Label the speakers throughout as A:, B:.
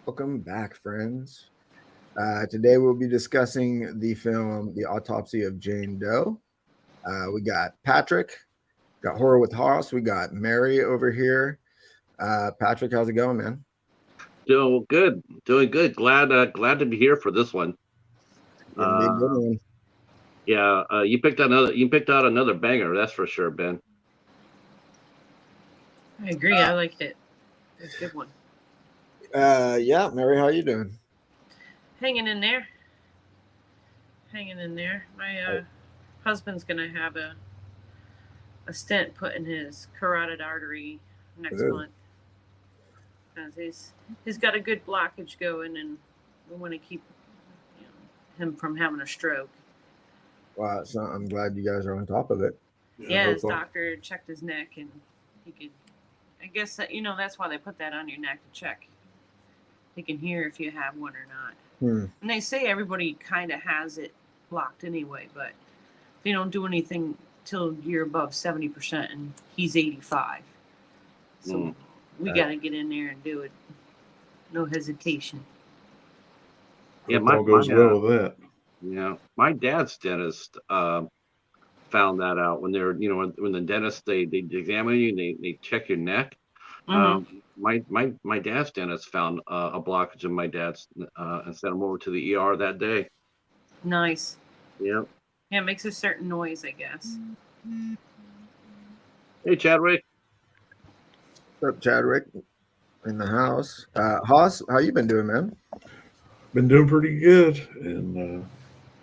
A: Welcome back, friends. Today we'll be discussing the film The Autopsy of Jane Doe. We got Patrick, got Horror with Hoss, we got Mary over here. Patrick, how's it going, man?
B: Doing good, doing good. Glad to be here for this one.
A: Gonna be a good
B: Uh,
A: one.
B: yeah, you picked out another banger, that's for sure, Ben.
C: I agree. I liked it. It's a good one.
A: Yeah, Mary, how you doing?
C: Hanging in there. Hanging in there. My husband's gonna have a stent put in his carotid artery next
A: Ooh.
C: month because he's got a good blockage going, and we want to keep him from having a stroke.
A: Wow, so I'm glad you guys are on top of it.
C: Yeah, his doctor checked his neck, and he could. I guess that that's why they put that on your neck to check. They can hear if you have one or not. And they say everybody kind of has it blocked anyway, but they don't do anything till you're above 70%, and he's 85. So we got to get in there and do it. No hesitation.
B: Yeah,
D: all goes well with that.
B: Yeah, my dad's dentist found that out when they're when the dentist they examine you and they check your neck. My dad's dentist found a blockage in my dad's and sent him over to the ER that day.
C: Nice.
B: Yeah.
C: Yeah, it makes a certain noise, I guess.
B: Hey, Chadwick.
A: What's up, Chadwick? In the house. Hoss, how you been doing, man?
D: Been doing pretty good, and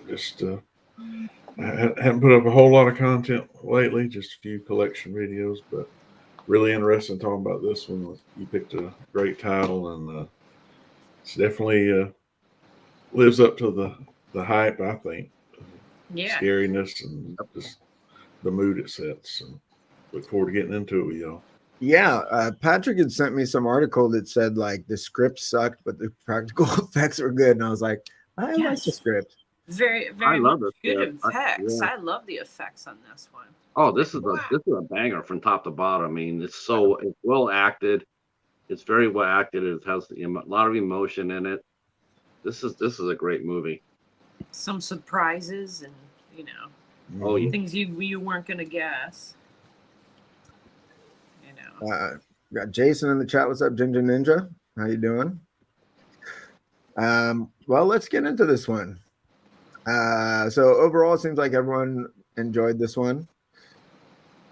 D: just I haven't put up a whole lot of content lately, just a few collection videos, but really interesting talking about this one. You picked a great title, and it's definitely lives up to the hype, I think.
C: Yeah.
D: Scariness and just the mood it sets. And look forward to getting into it with y'all.
A: Yeah, Patrick had sent me some article that said like the script sucked, but the practical effects were good, and I was like, I like the script.
C: Very,
B: I
C: very
B: love
C: much
B: it.
C: good effects.
B: Yeah.
C: I love the effects on this one.
B: Oh, this is a banger from top to bottom. I mean, it's well acted. It's very well acted. It has a lot of emotion in it. This is a great movie.
C: Some surprises and
B: Oh, yeah.
C: things you weren't gonna guess.
A: Got Jason in the chat. What's up, Ginger Ninja? How you doing? Well, let's get into this one. So overall, it seems like everyone enjoyed this one.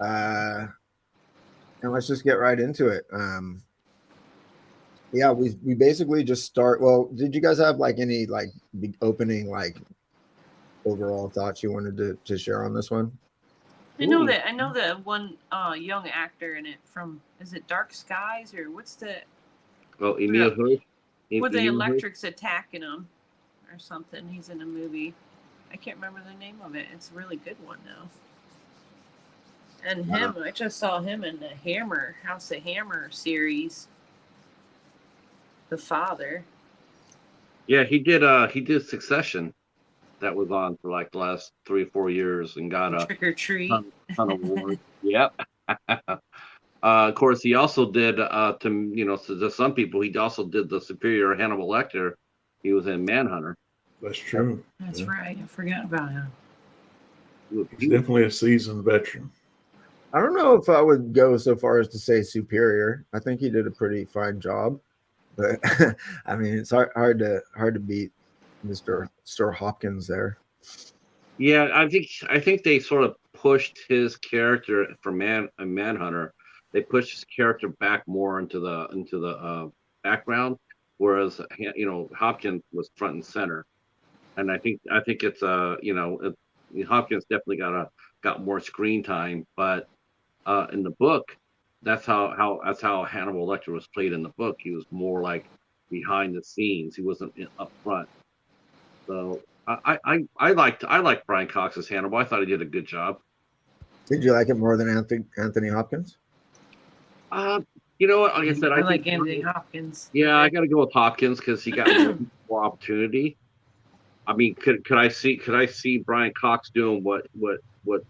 A: And let's just get right into it. Yeah, we basically just start. Well, did you guys have like any like big opening like overall thoughts you wanted to share on this one?
C: I know that one young actor in it from, is it Dark Skies or what's the?
B: Oh, Emil Hirsch.
C: Where the electric's attacking him or something. He's in a movie. I can't remember the name of it. It's a really good one though. And him, I just saw him in the House of Hammer series. The father.
B: Yeah, he did Succession. That was on for like the last 3 or 4 years and got a
C: Trick or Treat
B: ton of awards. Yep. Of course, he also did to some people, he also did the superior Hannibal Lecter. He was in Manhunter.
D: That's true.
C: That's right. I forgot about him.
D: He's definitely a seasoned veteran.
A: I don't know if I would go so far as to say superior. I think he did a pretty fine job, but I mean, it's hard to beat Mr. Hopkins there.
B: Yeah, I think they sort of pushed his character for Manhunter. They pushed his character back more into the background, whereas Hopkins was front and center. And I think it's Hopkins definitely got more screen time, but in the book, that's how Hannibal Lecter was played in the book. He was more like behind the scenes. He wasn't up front. So I liked Brian Cox's Hannibal. I thought he did a good job.
A: Did you like it more than Anthony Hopkins?
B: You know what? Like I said,
C: I like Anthony Hopkins.
B: Yeah, I got to go with Hopkins because he got more opportunity. I mean, could I see Brian Cox doing what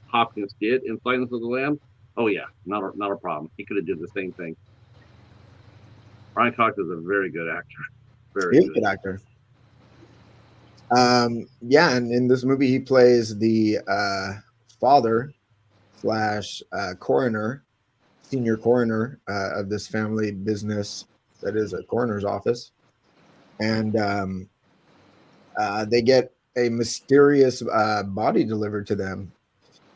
B: Hopkins did in Silence of the Lambs? Oh yeah, not a problem. He could have did the same thing. Brian Cox is a very good actor. Very
A: He's a
B: good.
A: good actor. Yeah, and in this movie, he plays the father slash coroner, senior coroner of this family business that is a coroner's office, and they get a mysterious body delivered to them,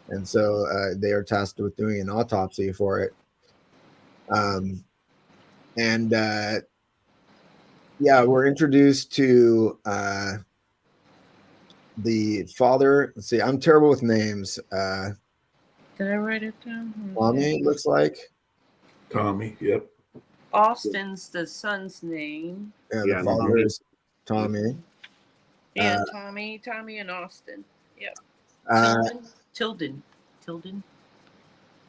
A: and so they are tasked with doing an autopsy for it. And yeah, we're introduced to the father. Let's see, I'm terrible with names.
C: Did I write it down?
A: Tommy, it looks like.
D: Tommy, yep.
C: Austin's the son's name.
A: Yeah,
B: Yeah,
A: the father
B: Tommy.
A: is Tommy.
C: And Tommy and Austin. Yep. Tilden.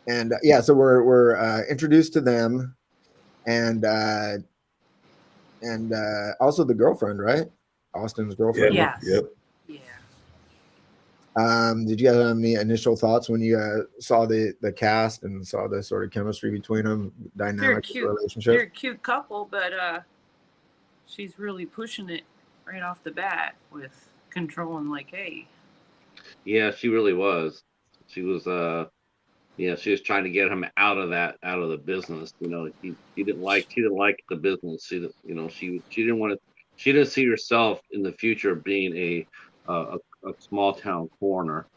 A: And yeah, so we're introduced to them, and also the girlfriend, right? Austin's girlfriend.
C: Yes.
D: Yep.
C: Yeah.
A: Did you guys have any initial thoughts when you saw the cast and saw the sort of chemistry between them, dynamic of the relationship?
C: They're a cute couple, but she's really pushing it right off the bat with controlling, like, hey.
B: Yeah, she really was. She was she was trying to get him out of the business. You know, she didn't like the business. She didn't see herself in the future being a small town coroner.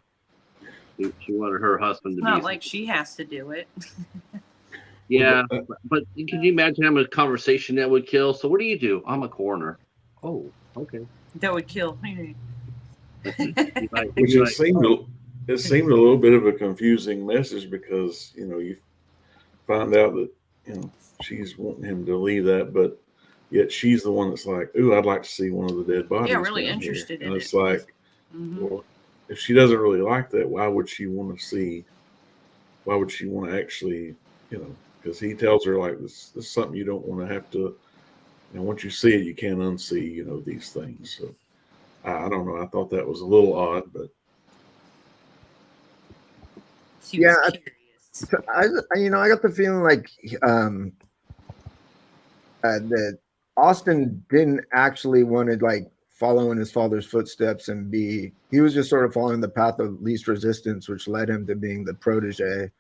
B: She wanted her husband to
C: It's
B: be.
C: not like she has to do it.
B: Yeah, but can you imagine having a conversation that would kill? So what do you do? I'm a coroner. Oh, okay.
C: That would kill me.
D: Which it seemed a little bit of a confusing message, because you find out that she's wanting him to leave that, but yet she's the one that's like, "Ooh, I'd like to see one of the dead bodies."
C: Yeah, really
D: down
C: interested
D: here.
C: in
D: And it's
C: it.
D: like, well, if she doesn't really like that, why would she want to see? Why would she want to actually, because he tells her, like, this is something you don't want to have to. Once you see it, you can't unsee, these things. So I don't know. I thought that was a little odd, but
C: She was curious.
A: I got the feeling like that Austin didn't actually want to like follow in his father's footsteps and he was just sort of following the path of least resistance, which led him to being the protege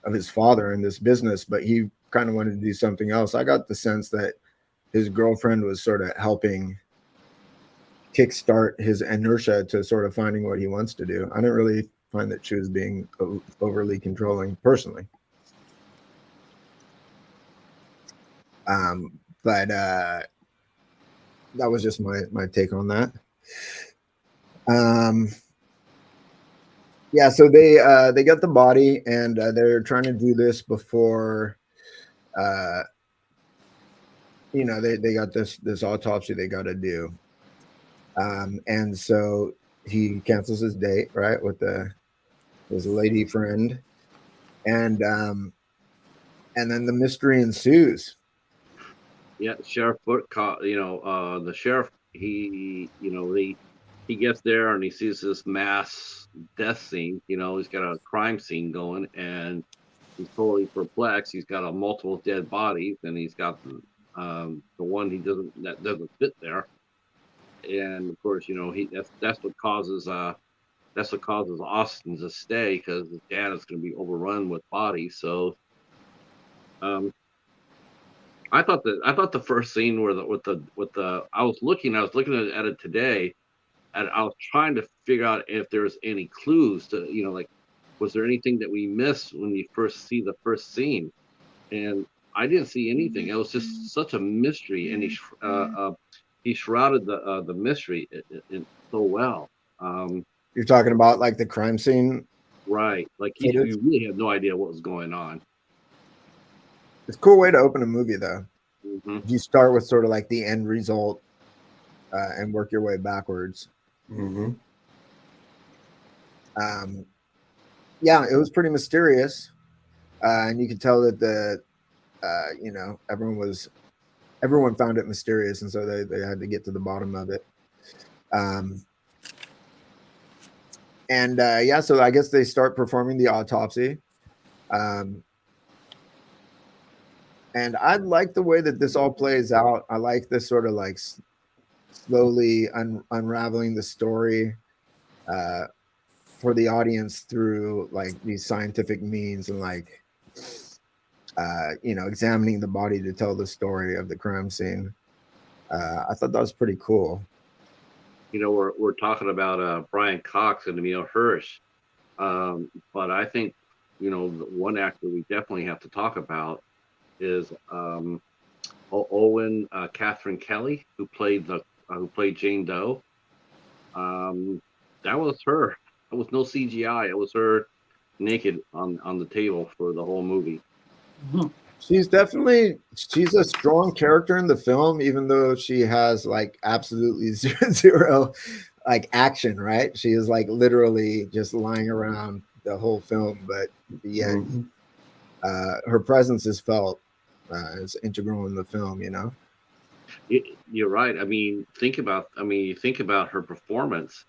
A: of his father in this business. But he kind of wanted to do something else. I got the sense that his girlfriend was sort of helping kickstart his inertia to sort of finding what he wants to do. I didn't really find that she was being overly controlling personally. But that was just my take on that. Yeah, so they got the body, and they're trying to do this before they got this autopsy they got to do. And so he cancels his date, right, with his lady friend, and then the mystery ensues.
B: Yeah, Sheriff Foot caught. The sheriff. He gets there and he sees this mass death scene. He's got a crime scene going, and he's totally perplexed. He's got multiple dead bodies, and he's got the one that doesn't fit there. And of course, that's what causes Austin to stay, because his dad is going to be overrun with bodies. So, I thought the first scene where I was looking at it today, and I was trying to figure out if there's any clues to like, was there anything that we missed when you first see the first scene? And I didn't see anything. It was just such a mystery, and he shrouded the mystery in so well.
A: You're talking about like the crime scene,
B: right? Like you really had no idea what was going on.
A: It's a cool way to open a movie, though.
B: Mm-hmm.
A: You start with sort of like the end result and work your way backwards.
D: Mm-hmm.
A: Yeah, it was pretty mysterious, and you could tell that everyone found it mysterious, and so they had to get to the bottom of it. So I guess they start performing the autopsy. And I like the way that this all plays out. I like this sort of like slowly unraveling the story for the audience through like these scientific means and like examining the body to tell the story of the crime scene. I thought that was pretty cool.
B: We're talking about Brian Cox and Emil Hirsch, but I think the one actor we definitely have to talk about is Owen Catherine Kelly, who played Jane Doe. That was her. It was no CGI. It was her naked on the table for the whole movie.
A: She's a strong character in the film, even though she has like absolutely zero like action, right? She is like literally just lying around the whole film, but yet her presence is felt as integral in the film,
B: You're right. You think about her performance,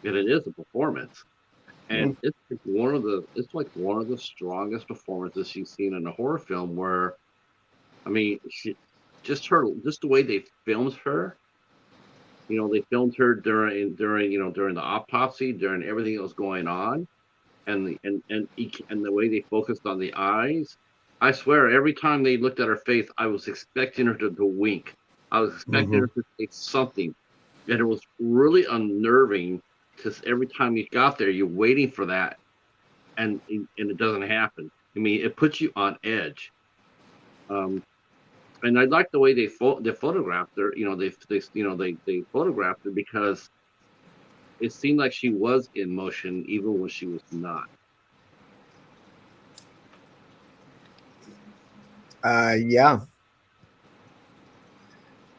B: and it is a performance. And it's like one of the strongest performances she's seen in a horror film. Where, she just the way they filmed her. They filmed her during the autopsy, during everything that was going on, and the way they focused on the eyes. I swear, every time they looked at her face, I was expecting her to wink. I was expecting her to say something, and it was really unnerving. Because every time you got there, you're waiting for that, and it doesn't happen. It puts you on edge. And I like the way they photographed her. They photographed her because it seemed like she was in motion even when she was not.
A: Yeah.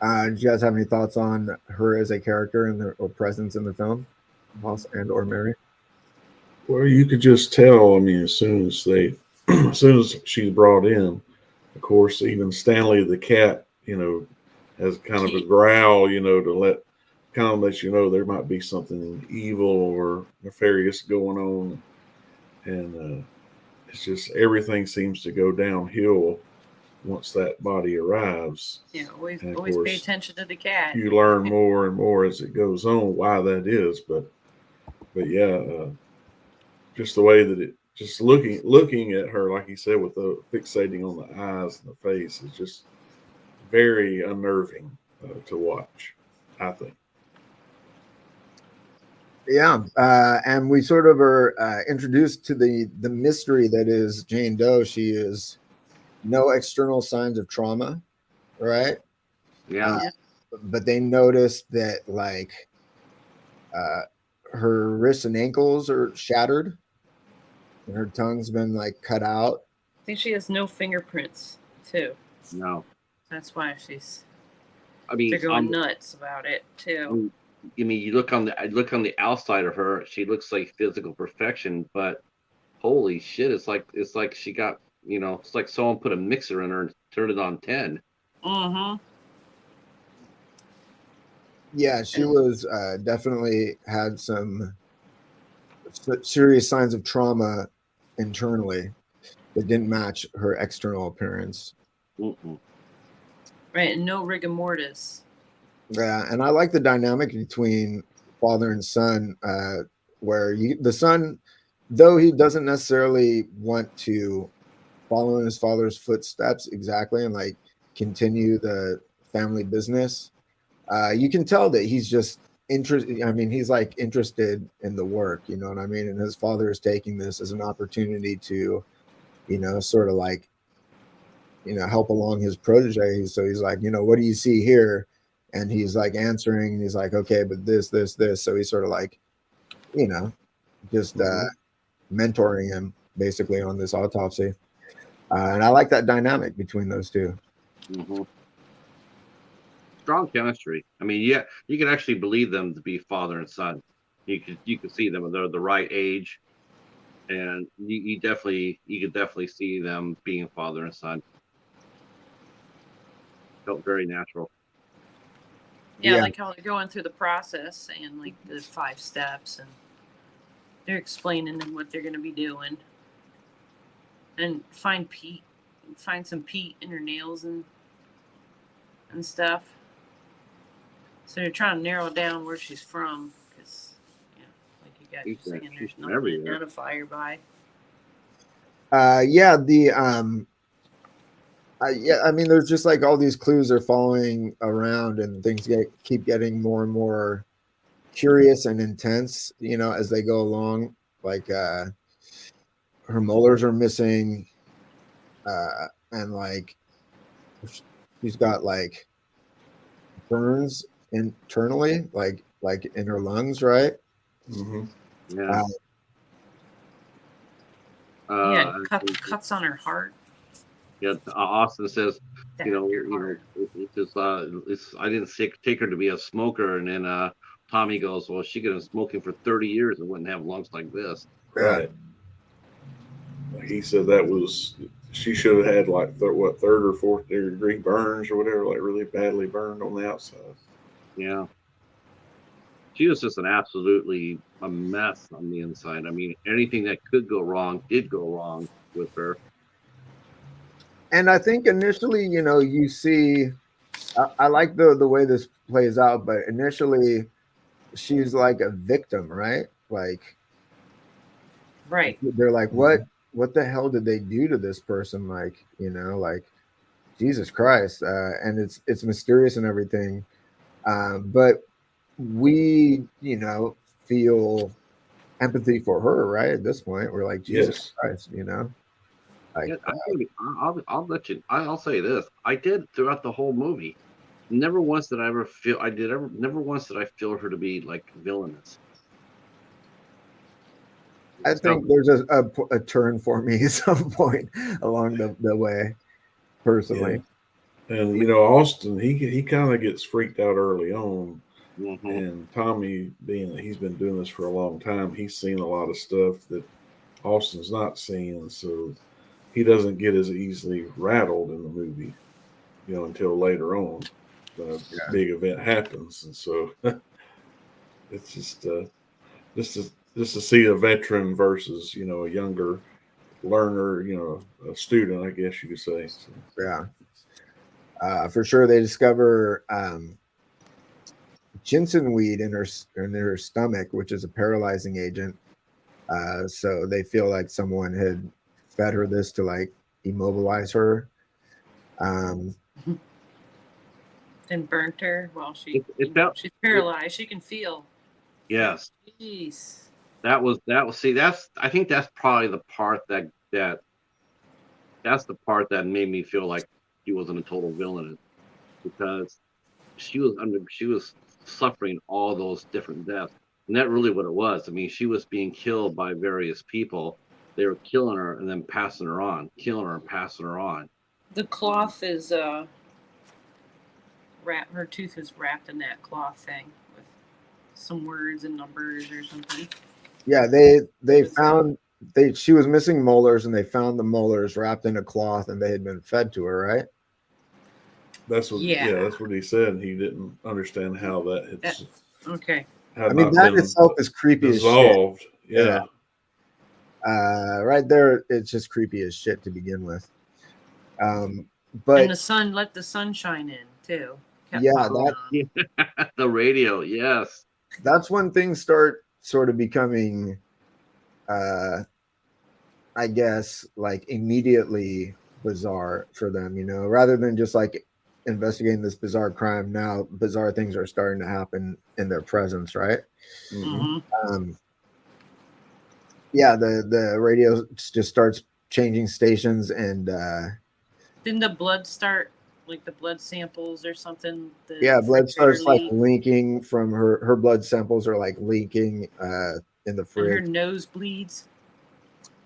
A: Do you guys have any thoughts on her as a character or presence in the film, Hoss and or Mary?
D: Well, you could just tell. as soon as she's brought in, of course, even Stanley the cat, has kind of a growl, to let you know there might be something evil or nefarious going on, and it's just everything seems to go downhill once that body arrives.
C: Yeah, always
D: course,
C: pay attention to the cat.
D: You learn more and more as it goes on why that is, but yeah, just the way that it, just looking at her, like you said, with the fixating on the eyes and the face, is just very unnerving to watch, I think.
A: Yeah, and we sort of are introduced to the mystery that is Jane Doe. She is no external signs of trauma, right?
B: Yeah.
A: But they noticed that like her wrists and ankles are shattered, and her tongue's been like cut out.
C: I think she has no fingerprints too.
B: No.
C: That's why they're going nuts about it too.
B: You look on the outside of her, she looks like physical perfection, but holy shit, it's like she got, it's like someone put a mixer in her and turned it on 10.
A: Yeah, she was definitely had some serious signs of trauma internally that didn't match her external appearance.
C: Right, and no rigor mortis.
A: Yeah, and I like the dynamic between father and son, where the son, though he doesn't necessarily want to follow in his father's footsteps exactly and like continue the family business, you can tell that he's just interested. He's like interested in the work, you know what I mean? And his father is taking this as an opportunity to, sort of like, help along his protege. So he's like, what do you see here? And he's like answering, and he's like, okay, but this. So he's sort of like, just mentoring him basically on this autopsy. And I like that dynamic between those two.
B: Strong chemistry. Yeah, you can actually believe them to be father and son. You could see them; they're the right age, and you could definitely see them being father and son. Felt very natural.
C: Yeah, like how they're going through the process and like the 5 steps, and they're explaining them what they're going to be doing, and find some peat in her nails and stuff. So they're trying to narrow down where she's from, because, like you guys were saying, there's nothing to identify her by.
A: Yeah, I mean, there's just like all these clues are following around, and things keep getting more and more curious and intense, as they go along. Like her molars are missing, and like she's got like burns internally, like in her lungs, right?
D: Mm-hmm.
B: Yeah.
C: Yeah, cuts on her heart.
B: Yeah, Austin says, I didn't take her to be a smoker, and then Tommy goes, well, she could have been smoking for 30 years and wouldn't have lungs like this.
D: Right. He said she should have had like third or fourth degree burns or whatever, like really badly burned on the outside.
B: Yeah. She was just absolutely a mess on the inside. I mean, anything that could go wrong did go wrong with her.
A: And I think initially, you see, I like the way this plays out, but initially she's like a victim, right? Like,
C: right.
A: They're like, what the hell did they do to this person? Like, like Jesus Christ. And it's mysterious and everything. But we, feel empathy for her, right? At this point, we're like, Jesus Christ, Like,
B: I'll let you. I'll say this: I did throughout the whole movie. Never once did I ever feel. Never once did I feel her to be like villainous.
A: I think there's a turn for me at some point along the way, personally.
D: Yeah. And Austin, he kind of gets freaked out early on.
B: Mm-hmm.
D: And Tommy, being that he's been doing this for a long time, he's seen a lot of stuff that Austin's not seeing, so he doesn't get as easily rattled in the movie, until later on. The big event happens, and so it's just to see a veteran versus a younger learner, a student, I guess you could say. So.
A: Yeah, for sure. They discover ginseng weed in her stomach, which is a paralyzing agent. So they feel like someone had fed her this to like immobilize her.
C: And burnt her while she's paralyzed. She can feel.
B: Yes.
C: Jeez.
B: That was. See, I think that's probably the part that's the part that made me feel like she wasn't a total villain, because she was suffering all those different deaths, and that's really what it was. I mean, she was being killed by various people. They were killing her and then passing her on, killing her and passing her on.
C: The cloth is wrapped. Her tooth is wrapped in that cloth thing with some words and numbers or something.
A: Yeah, they found she was missing molars, and they found the molars wrapped in a cloth, and they had been fed to her, right?
D: That's what. Yeah, that's what he said. He didn't understand how that had.
C: Okay.
A: I mean, that itself is creepy
D: dissolved.
A: As shit. Yeah. Right there, it's just creepy as shit to begin with. But
C: and the sun, let the sun shine in too.
B: The radio, yes.
A: That's when things start sort of becoming, I guess, like immediately bizarre for them, rather than just like investigating this bizarre crime. Now bizarre things are starting to happen in their presence, right?
C: Mm-hmm.
A: The radio just starts changing stations, and
C: didn't the blood start, like the blood samples or something?
A: Blood starts like leaking from her blood samples are like leaking in the fridge.
C: And her nose bleeds.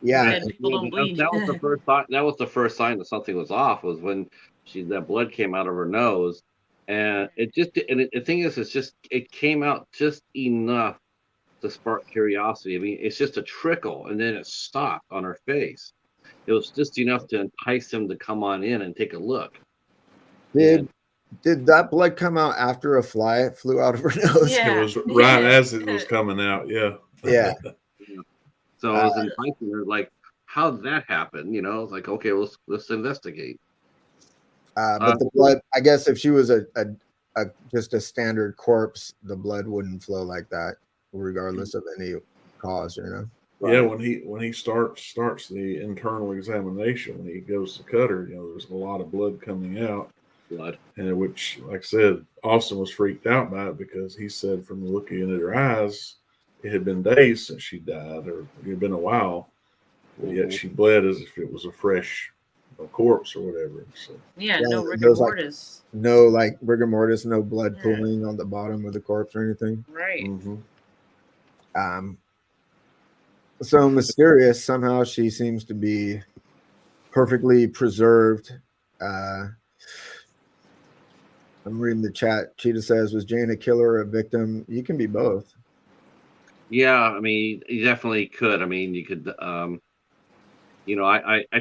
A: Yeah,
C: people don't bleed.
B: That was the first sign. That was the first sign that something was off. Was when that blood came out of her nose, and the thing is, it came out just enough to spark curiosity. I mean, it's just a trickle, and then it stopped on her face. It was just enough to entice him to come on in and take a look.
A: Did that blood come out after a fly flew out of her nose?
C: Yeah.
D: It was right as it was coming out. Yeah.
A: Yeah.
B: So I was enticing her, like, how did that happen? It's like, okay, let's investigate.
A: But the blood, I guess, if she was a just a standard corpse, the blood wouldn't flow like that, regardless of any cause, you know.
D: Yeah, when he starts the internal examination, when he goes to cut her, there's a lot of blood coming out.
B: Blood.
D: And which, like I said, Austin was freaked out by it because he said from looking at her eyes, it had been days since she died, or it had been a while, but yet she bled as if it was a fresh corpse or whatever. So
C: Yeah, no rigor
A: there's
C: mortis.
A: No rigor mortis, no blood pooling on the bottom of the corpse or anything.
C: Right.
A: So mysterious. Somehow she seems to be perfectly preserved. I'm reading the chat. Cheetah says, "Was Jane a killer or a victim?" You can be both.
B: Yeah, I mean, you definitely could. I mean, you could. I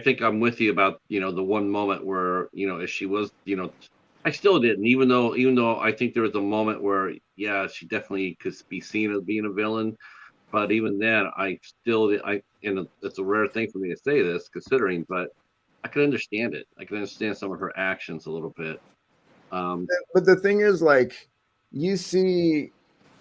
B: think I'm with you about the one moment where if she was I still didn't, even though I think there was a moment where she definitely could be seen as being a villain, but even then and it's a rare thing for me to say this considering, but I could understand it. I could understand some of her actions a little bit.
A: But the thing is, like, you see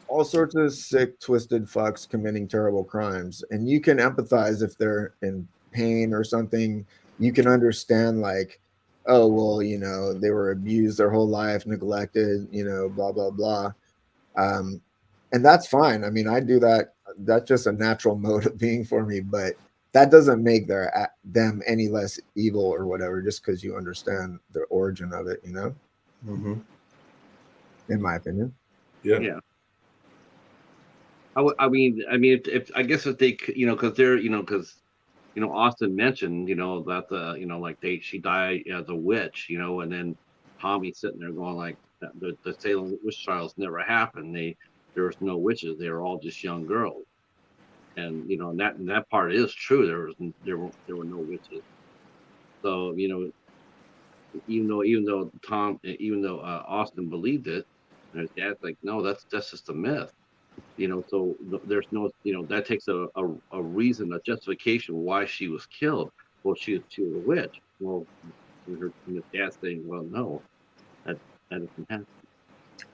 A: all sorts of sick, twisted fucks committing terrible crimes, and you can empathize if they're in pain or something. You can understand, like, oh well, they were abused their whole life, neglected, blah blah blah, and that's fine. I mean, I do that. That's just a natural mode of being for me, but that doesn't make them any less evil or whatever, just because you understand the origin of it, in my opinion.
B: Yeah. I mean, if I guess if they, because they're, because Austin mentioned, that she died as a witch, and then Tommy's sitting there going like, the Salem witch trials never happened. There was no witches. They were all just young girls, and and that part is true. There were no witches. So even though Austin believed it, and his dad's like, no, that's just a myth. So there's no, that takes a reason, a justification why she was killed. Well, she was a witch. Well, and the dad's saying, well, no, that doesn't happen.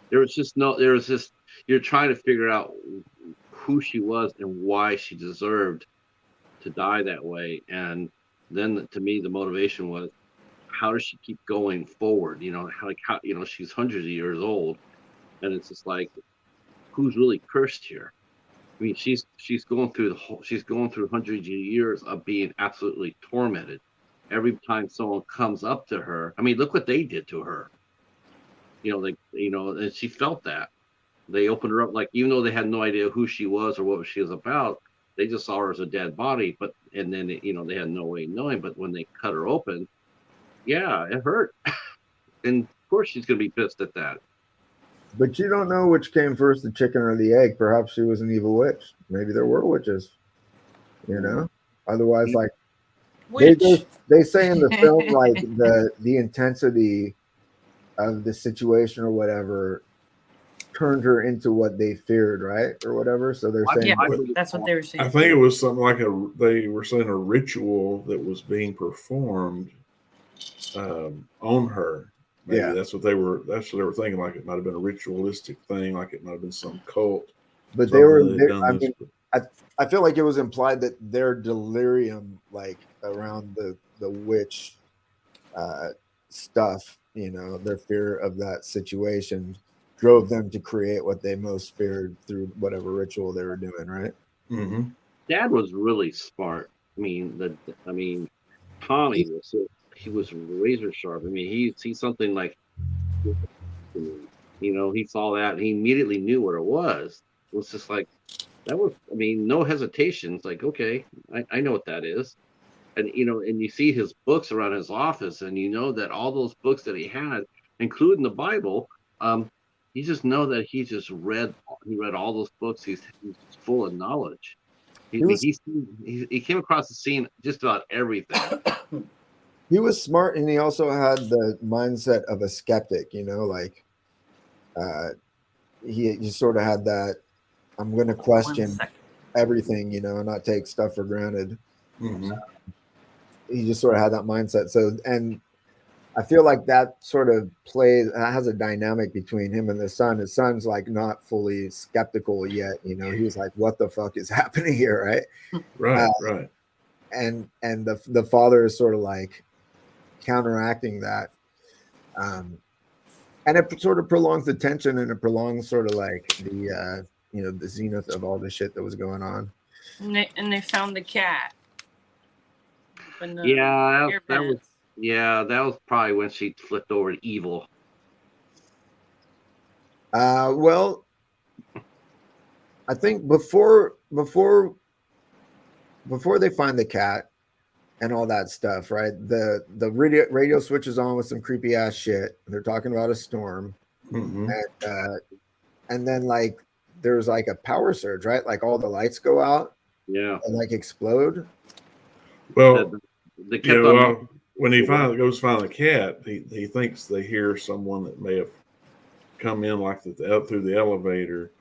B: There was just, you're trying to figure out who she was and why she deserved to die that way. And then to me, the motivation was, how does she keep going forward? How, she's hundreds of years old, and it's just like, who's really cursed here? I mean, she's going through hundreds of years of being absolutely tormented. Every time someone comes up to her, I mean, look what they did to her. And she felt that. They opened her up, like, even though they had no idea who she was or what she was about, they just saw her as a dead body. And then they had no way of knowing. But when they cut her open, yeah, it hurt. And of course, she's gonna be pissed at that.
A: But you don't know which came first, the chicken or the egg. Perhaps she was an evil witch. Maybe there were witches. Otherwise, like, they say in the film, like, the intensity of the situation or whatever turned her into what they feared, right, or whatever. So they're saying,
C: that's what they were saying.
D: I think it was something like they were saying a ritual that was being performed on her. Maybe that's what they were thinking. Like, it might have been a ritualistic thing, like it might have been some cult.
A: But I feel like it was implied that their delirium, like, around the witch stuff, their fear of that situation drove them to create what they most feared through whatever ritual they were doing, right?
D: Mm-hmm.
B: Dad was really smart. I mean, Tommy was razor sharp. I mean, he sees something like, he saw that and he immediately knew what it was. It was just like, that was, I mean, no hesitation. It's like, okay, I know what that is. And, and you see his books around his office, and that all those books that he had, including the Bible, you just know that he read all those books. He's just full of knowledge. He came across the scene just about everything.
A: He was smart, and he also had the mindset of a skeptic, like, he sort of had that, I'm going to question everything, and not take stuff for granted.
D: Mm-hmm.
A: He just sort of had that mindset. So, and I feel like that sort of plays has a dynamic between him and the son. His son's like not fully skeptical yet, you know. He's like, "What the fuck is happening here?" Right?
D: Right, right.
A: And the father is sort of like counteracting that, and it sort of prolongs the tension, and it prolongs sort of like the the zenith of all the shit that was going on.
C: And they found the cat.
B: Yeah, that was probably when she flipped over to evil.
A: Well, I think before they find the cat and all that stuff, right? The radio switches on with some creepy ass shit. They're talking about a storm,
D: Mm-hmm.
A: and then like there's like a power surge, right? Like all the lights go out,
B: Yeah,
A: and like explode.
D: Well,
B: they kept on.
D: When he finally goes to find the cat, he thinks they hear someone that may have come in like through the elevator,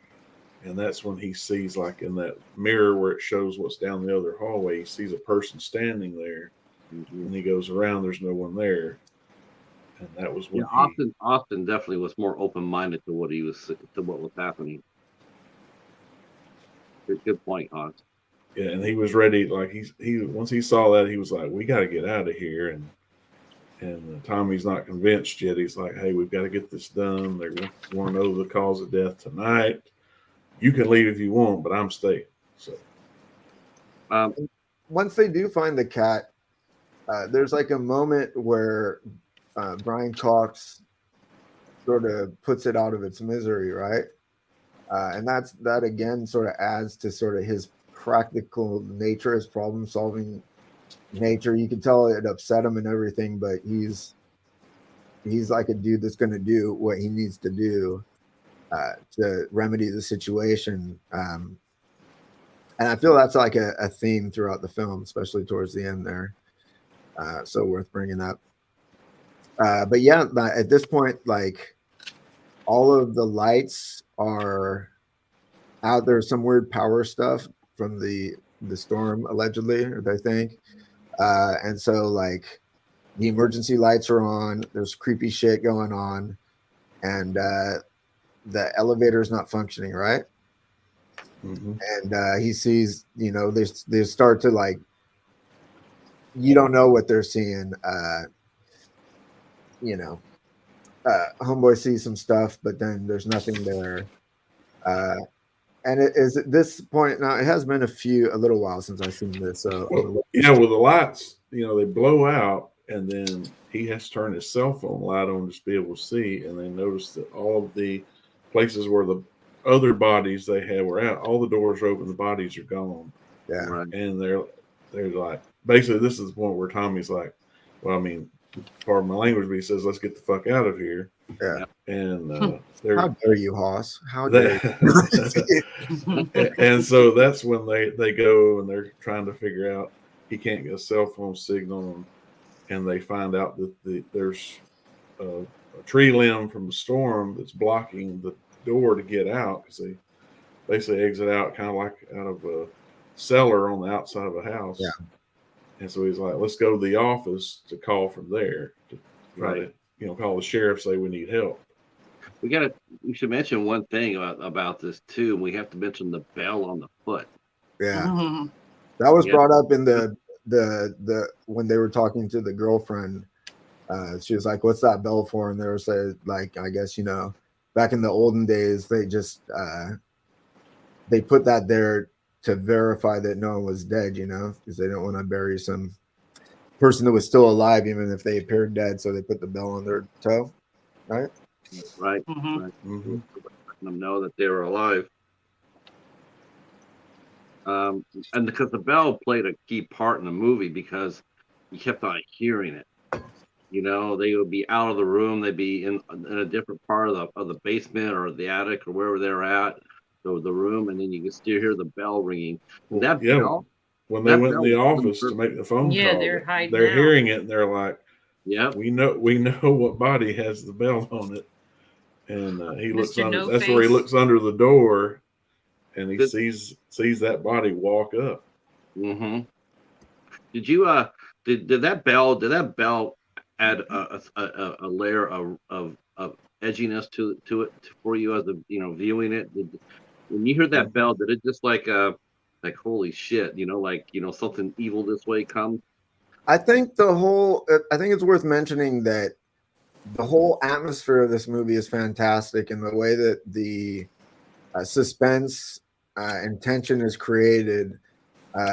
D: and that's when he sees, like in that mirror where it shows what's down the other hallway, he sees a person standing there, and he goes around, there's no one there, and that was when
B: Austin definitely was more open-minded to what was happening. Good point, Austin.
D: Yeah, and he was ready. Like he once he saw that, he was like, "We got to get out of here." And Tommy's not convinced yet. He's like, "Hey, we've got to get this done. They want to know the cause of death tonight. You can leave if you want, but I'm staying." So,
A: once they do find the cat, there's like a moment where Brian Cox sort of puts it out of its misery, right? And that again sort of adds to sort of his practical nature, his problem solving nature. You can tell it upset him and everything, but he's like a dude that's going to do what he needs to do to remedy the situation. And I feel that's like a theme throughout the film, especially towards the end there. So worth bringing up. But yeah, at this point, like all of the lights are out. There's some weird power stuff from the storm, allegedly, or they think. And so like the emergency lights are on. There's creepy shit going on, and the elevator is not functioning, right?
D: mm-hmm.
A: And he sees, they start to like, you don't know what they're seeing. Homeboy sees some stuff, but then there's nothing there. And it is at this point now. It has been a little while since I've seen this. So
D: well, the lights, they blow out, and then he has to turn his cell phone light on just to be able to see. And they notice that all of the places where the other bodies they had were out, all the doors are open, the bodies are gone.
A: Yeah,
B: right.
D: And they're like, basically, this is the point where Tommy's like, well, I mean, pardon my language, but he says, "Let's get the fuck out of here."
A: Yeah.
D: And
A: how dare you, Hoss? How dare you?
D: And so that's when they go and they're trying to figure out, he can't get a cell phone signal, and they find out that there's a tree limb from the storm that's blocking the door to get out, because they basically exit out kind of like out of a cellar on the outside of a house.
A: Yeah.
D: And so he's like, let's go to the office to call from there to try to, call the sheriff, say we need help.
B: We should mention one thing about this too. We have to mention the bell on the foot.
A: Yeah. That was brought up in the when they were talking to the girlfriend. She was like, "What's that bell for?" And they were saying, like, I guess, back in the olden days, they just they put that there to verify that no one was dead, because they don't want to bury some person that was still alive, even if they appeared dead. So they put the bell on their toe, right?
B: Right.
C: Mm-hmm.
B: Right. Mm-hmm. Letting them know that they were alive. And because the bell played a key part in the movie, because you kept on hearing it. They would be out of the room. They'd be in a different part of the basement or the attic or wherever they're at, the room, and then you can still hear the bell ringing. And that bell,
D: when they went in the office to make the phone call, they're hearing it, and they're like,
B: "Yeah,
D: we know what body has the bell on it." And he looks under.
C: No
D: That's
C: Face.
D: where he looks under the door, and he sees that body walk up.
B: Mm-hmm. Did you did that bell add a layer of edginess to it for you as the viewing it. When you hear that bell, did it just like holy shit, like something evil this way comes?
A: I think I think it's worth mentioning that the whole atmosphere of this movie is fantastic, and the way that the suspense and tension is created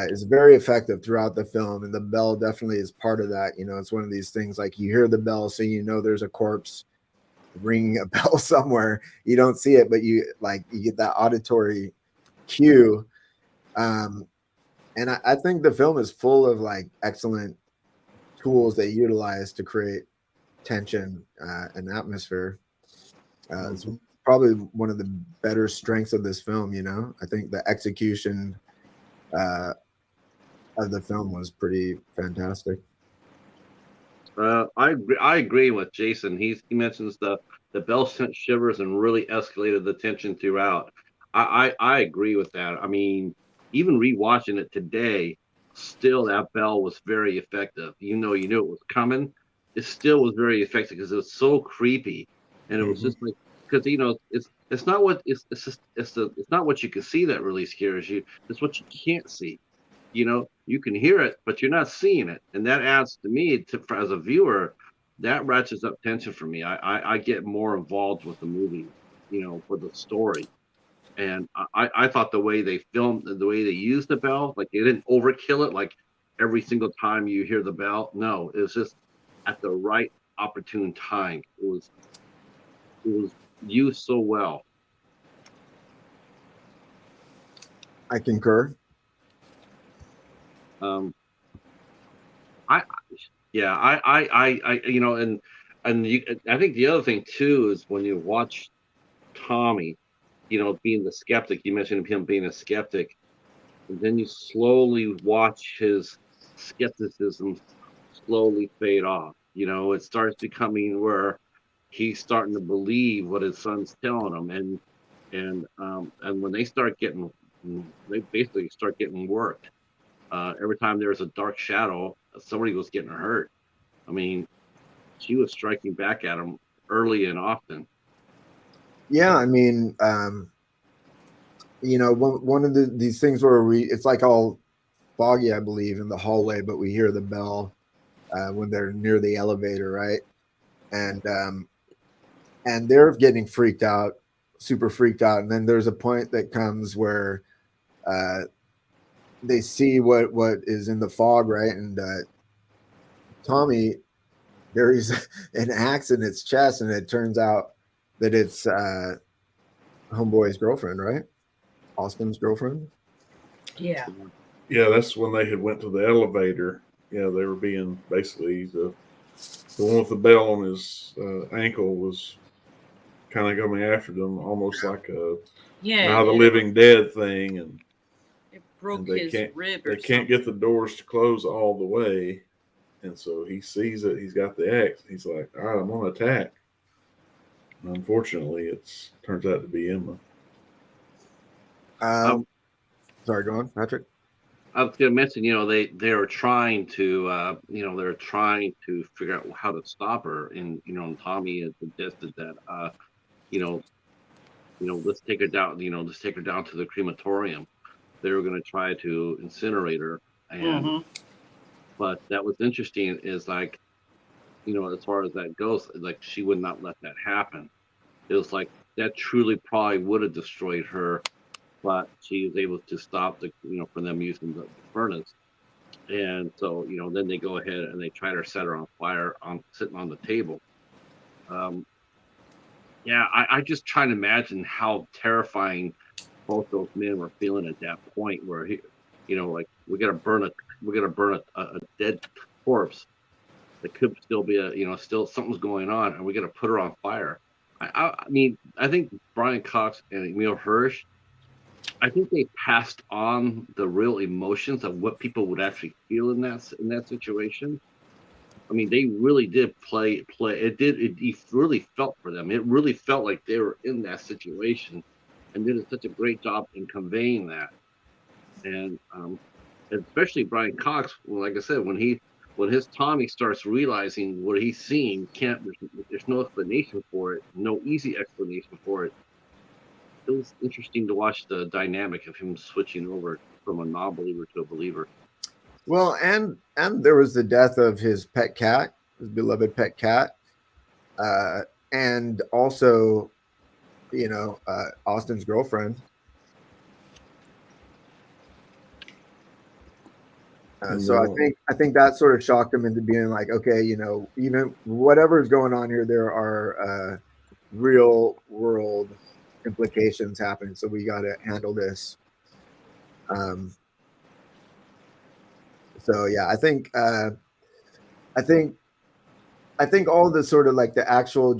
A: is very effective throughout the film, and the bell definitely is part of that. It's one of these things like you hear the bell, so there's a corpse ringing a bell somewhere. You don't see it, but you get that auditory cue. And I think the film is full of like excellent tools they utilize to create tension and atmosphere. It's probably one of the better strengths of this film. I think the execution of the film was pretty fantastic.
B: I agree with Jason. He mentions the bell sent shivers and really escalated the tension throughout. I agree with that. I mean, even rewatching it today, still that bell was very effective. You knew it was coming. It still was very effective because it was so creepy, and it was just like because it's not what it's just it's not what you can see that really scares you. It's what you can't see. You can hear it, but you're not seeing it, and that adds to me as a viewer, that ratchets up tension for me. I get more involved with the movie, for the story. And I thought the way they filmed, the way they used the bell, like they didn't overkill it, like every single time you hear the bell. No, it was just at the right opportune time. It was used so well.
A: I concur.
B: I yeah, and I think the other thing too is when you watch Tommy, being the skeptic. You mentioned him being a skeptic, and then you slowly watch his skepticism slowly fade off. It starts becoming where he's starting to believe what his son's telling him, and when they basically start getting worked. Every time there's a dark shadow, somebody was getting hurt. I mean, she was striking back at him early and often.
A: Yeah, I mean, one of these things where it's like all foggy, I believe, in the hallway, but we hear the bell when they're near the elevator, right? And they're getting freaked out, super freaked out, and then there's a point that comes where they see what is in the fog, right? And Tommy buries an axe in its chest, and it turns out that it's homeboy's girlfriend, right? Austin's girlfriend.
C: Yeah.
D: Yeah, that's when they had went to the elevator. Yeah, they were being basically the one with the bell on his ankle was kind of coming after them, almost like a Now the Living Dead thing, and
C: it broke
D: and they
C: his
D: can't
C: rib.
D: They can't get the doors to close all the way, and so he sees it. He's got the axe. He's like, "All right, I'm gonna attack." And unfortunately, it turns out to be Emma.
A: Sorry, go on, Patrick.
B: I was going to mention, they were trying to, they're trying to figure out how to stop her, and Tommy had suggested that, let's take her down, let's take her down to the crematorium. They were going to try to incinerate her, and but that was interesting. Is like, as far as that goes, like she would not let that happen. It was like that truly probably would have destroyed her, but she was able to stop for them using the furnace. And so, then they go ahead and they try to set her on fire sitting on the table. Yeah, I just try to imagine how terrifying both those men were feeling at that point where like we're gonna burn a dead corpse that could still be still something's going on, and we're gonna put her on fire. I mean, I think Brian Cox and Emil Hirsch, I think they passed on the real emotions of what people would actually feel in that situation. I mean, they really did play. It really felt for them. It really felt like they were in that situation, and did such a great job in conveying that. And especially Brian Cox, like I said, when when his Tommy starts realizing what he's seeing, there's no explanation for it, no easy explanation for it. It was interesting to watch the dynamic of him switching over from a non-believer to a believer.
A: Well, and there was the death of his pet cat, his beloved pet cat, and also, Austin's girlfriend. So I think that sort of shocked him into being like, okay, even whatever is going on here, there are real world implications happening. So we got to handle this. So yeah, I think all the sort of like the actual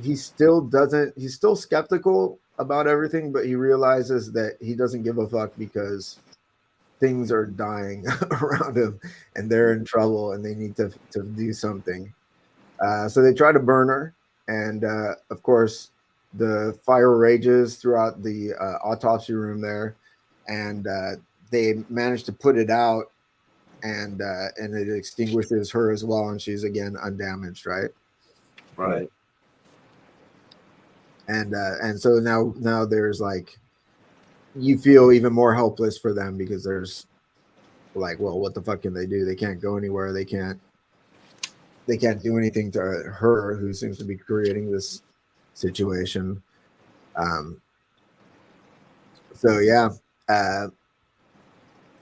A: he's still skeptical about everything, but he realizes that he doesn't give a fuck because things are dying around him and they're in trouble and they need to do something. So they try to burn her. And of course, the fire rages throughout the autopsy room there. And they manage to put it out, and it extinguishes her as well. And she's again undamaged, right?
B: Right.
A: And so now there's like, you feel even more helpless for them because there's like, well, what the fuck can they do? They can't go anywhere. They can't do anything to her, who seems to be creating this situation. So yeah,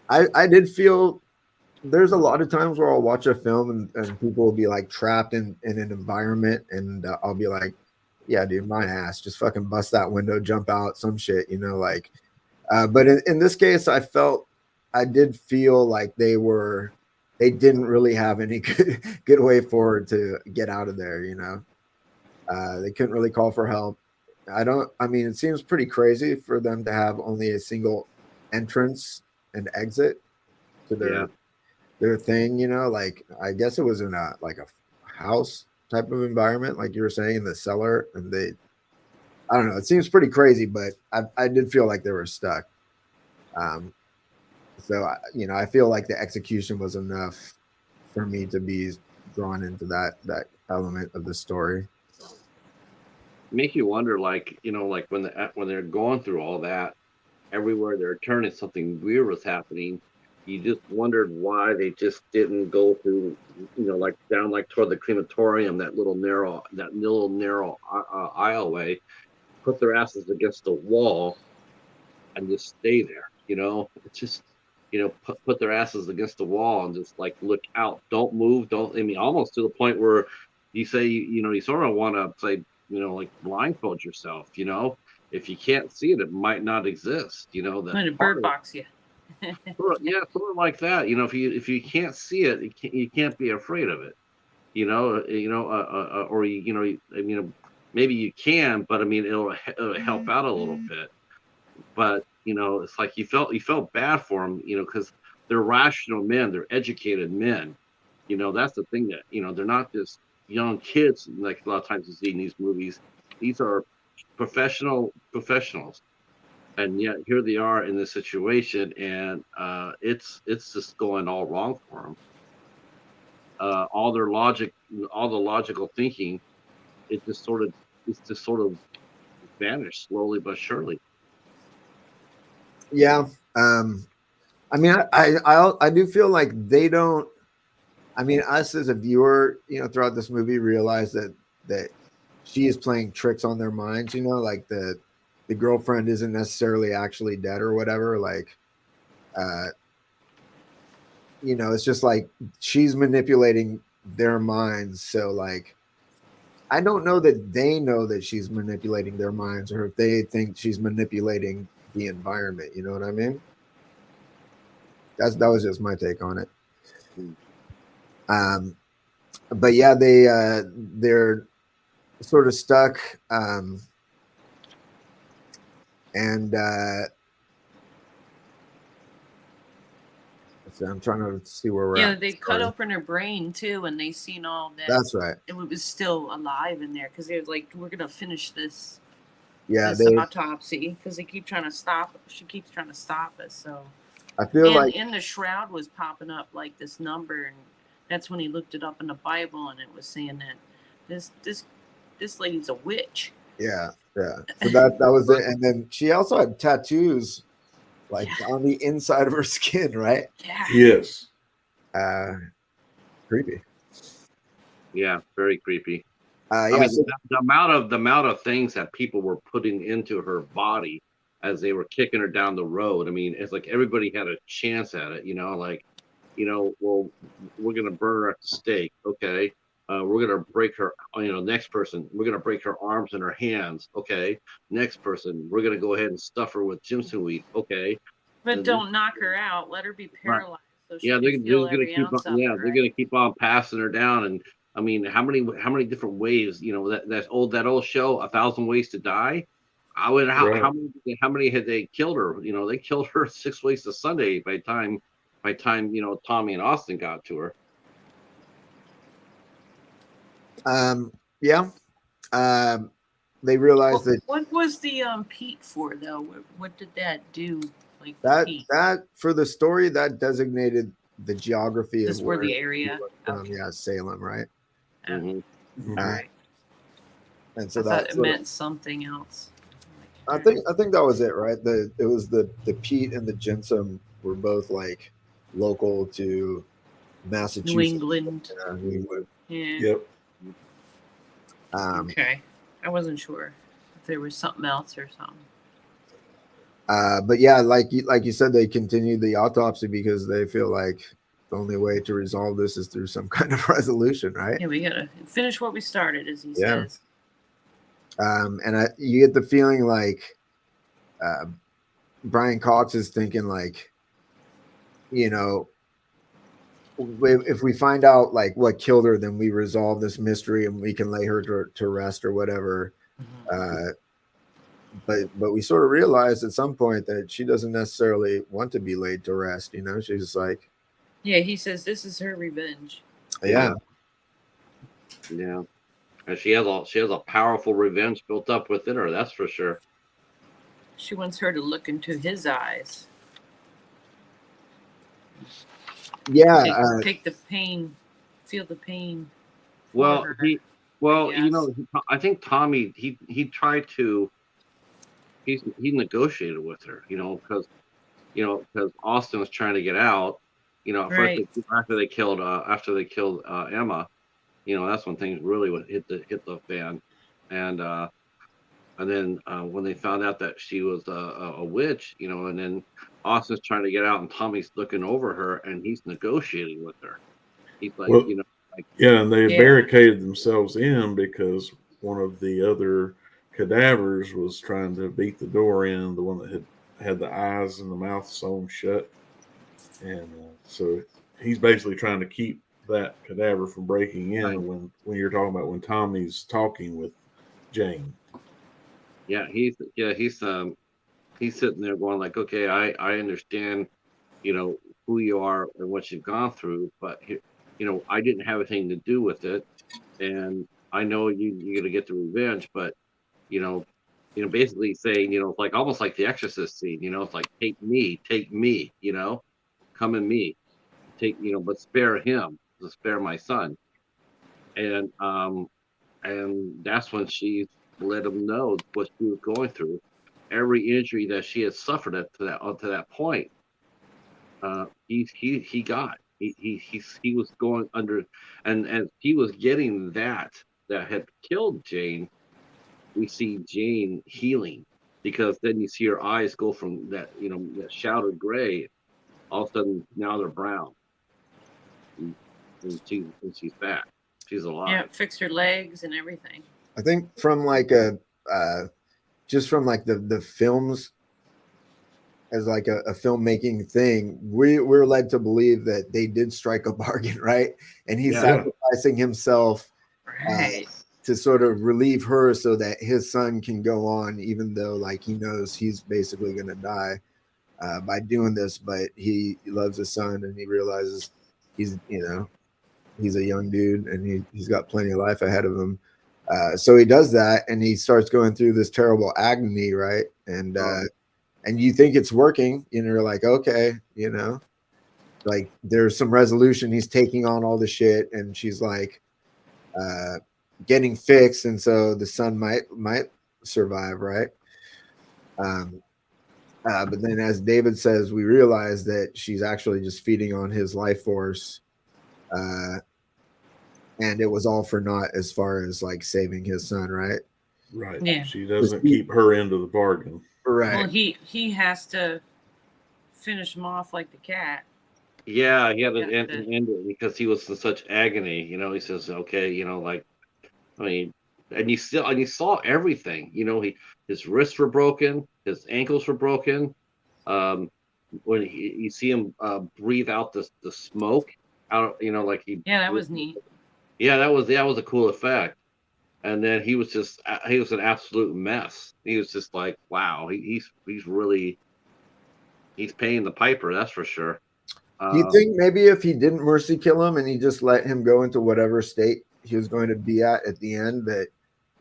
A: I did feel there's a lot of times where I'll watch a film and people will be like trapped in an environment, and I'll be like, yeah, dude, my ass, just fucking bust that window, jump out, some shit, like. But in this case, I did feel like they didn't really have any good way forward to get out of there. They couldn't really call for help. It seems pretty crazy for them to have only a single entrance and exit to their thing. Like, I guess it was in a house type of environment, like you were saying, in the cellar, and I don't know. It seems pretty crazy, but I did feel like they were stuck. So I feel like the execution was enough for me to be drawn into that element of the story.
B: Make you wonder, like when they're going through all that, everywhere they're turning, something weird was happening. You just wondered why they just didn't go through, like down like toward the crematorium, that little narrow aisleway, put their asses against the wall, and just stay there. It's just, put their asses against the wall and just like look out, don't move, almost to the point where you say, you sort of want to say, like blindfold yourself. If you can't see it, it might not exist. That
C: Might have bird box you.
B: sort of like that. If you can't see it, you can't be afraid of it. Or maybe you can, but it'll help out a little bit. But it's like you felt bad for them, because they're rational men, they're educated men. That's the thing, that they're not just young kids like a lot of times you see in these movies. These are professionals, and yet here they are in this situation, and it's just going all wrong for them. All the logical thinking, it's just sort of vanished slowly but surely.
A: Yeah. I do feel like they don't. Us as a viewer, throughout this movie, realize that she is playing tricks on their minds. Like the girlfriend isn't necessarily actually dead or whatever. Like, it's just like she's manipulating their minds. So like, I don't know that they know that she's manipulating their minds, or if they think she's manipulating the environment. You know what I mean? That was just my take on it. But yeah, they're sort of stuck, and so I'm trying to see where we're at.
C: Yeah, they cut open her brain too, and they seen all that.
A: That's right.
C: It was still alive in there because they're like, "We're gonna finish this."
A: Yeah,
C: this autopsy, because they keep trying to stop. She keeps trying to stop us. So
A: I feel like
C: in the shroud was popping up like this number, that's when he looked it up in the Bible, and it was saying that this lady's a witch.
A: Yeah. So that was it. And then she also had tattoos like on the inside of her skin, right?
C: Yeah.
D: Yes.
A: Creepy.
B: Yeah, very creepy.
A: Yeah.
B: I mean, the amount of things that people were putting into her body as they were kicking her down the road. I mean, it's like everybody had a chance at it, like, well, we're gonna burn her at the stake, okay. We're gonna break her, next person, we're gonna break her arms and her hands, okay. Next person, we're gonna go ahead and stuff her with Jimson weed, okay.
C: But don't knock her out. Let her be paralyzed. So she
B: Yeah,
C: can feel every ounce of it, right?
B: they're gonna keep on passing her down. And I mean, how many different ways, that old show, 1,000 Ways to Die. I would
D: Right.
B: how many had they killed her? They killed her 6 ways to Sunday by time Tommy and Austin got to her.
A: Yeah. They realized that
C: what was the Pete for though? What did that do? Like
A: that for the story that designated the geography
C: of where the area.
A: Yeah, Salem, right?
B: Mm-hmm.
A: All right. And so
C: I thought it meant something else.
A: I think that was it, right? It was the Pete and the Jensum were both like local to Massachusetts,
C: New England.
A: New England.
C: Yeah.
D: Yep.
C: Okay, I wasn't sure if there was something else or something.
A: But yeah, like you said, they continued the autopsy because they feel like the only way to resolve this is through some kind of resolution, right?
C: Yeah, we gotta finish what we started, as he says.
A: And you get the feeling like Brian Cox is thinking like, if we find out like what killed her, then we resolve this mystery and we can lay her to rest or whatever. But we sort of realized at some point that she doesn't necessarily want to be laid to rest. She's just like,
C: yeah, he says this is her revenge.
A: Yeah.
B: And she has a powerful revenge built up within her. That's for sure.
C: She wants her to look into his eyes.
A: Yeah.
C: Take the pain, feel the pain.
B: Well, I think Tommy he tried to. He negotiated with her, because Austin was trying to get out. First after they killed Emma, that's when things really hit the fan, and then when they found out that she was a witch, and then Austin's trying to get out, and Tommy's looking over her, and he's negotiating with her. He's like,
D: and they barricaded themselves in because one of the other cadavers was trying to beat the door in, the one that had the eyes and the mouth sewn shut, and so he's basically trying to keep that cadaver from breaking in when you're talking about when Tommy's talking with Jane.
B: He's sitting there going like, okay, I understand, who you are and what you've gone through, but I didn't have anything to do with it, and I know you're gonna get the revenge, but basically saying, it's like almost like the Exorcist scene, it's like take me, come in me, but spare him, spare my son, and that's when she let him know what she was going through, every injury that she had suffered up to that point. He was going under, and he was getting that had killed Jane. We see Jane healing, because then you see her eyes go from that that shadowed gray, all of a sudden now they're brown, and she's back, she's alive.
C: Yeah, fixed her legs and everything.
A: I think from like just from like the films as like a filmmaking thing, we're led to believe that they did strike a bargain, right? And he's sacrificing himself to sort of relieve her so that his son can go on, even though like he knows he's basically going to die by doing this, but he loves his son and he realizes he's a young dude and he's got plenty of life ahead of him. So he does that and he starts going through this terrible agony, right? And you think it's working, you're like, okay, like there's some resolution. He's taking on all the shit, and she's like getting fixed, and so the son might survive, right? But then, as David says, we realize that she's actually just feeding on his life force, and it was all for naught as far as like saving his son, right?
D: Right.
C: Yeah.
D: She doesn't keep her end of the bargain.
A: Right.
C: Well, he has to finish him off like the cat.
B: Yeah, he had to
C: Yeah,
B: end it because he was in such agony. He says, okay, like, I mean, and you saw everything. His wrists were broken, his ankles were broken. When you see him breathe out the smoke out, like he.
C: Yeah, that was neat.
B: Yeah, that was a cool effect. And then he was an absolute mess. He was just like, wow, he's really paying the piper, that's for sure.
A: Do you think maybe if he didn't mercy kill him and he just let him go into whatever state he was going to be at the end, that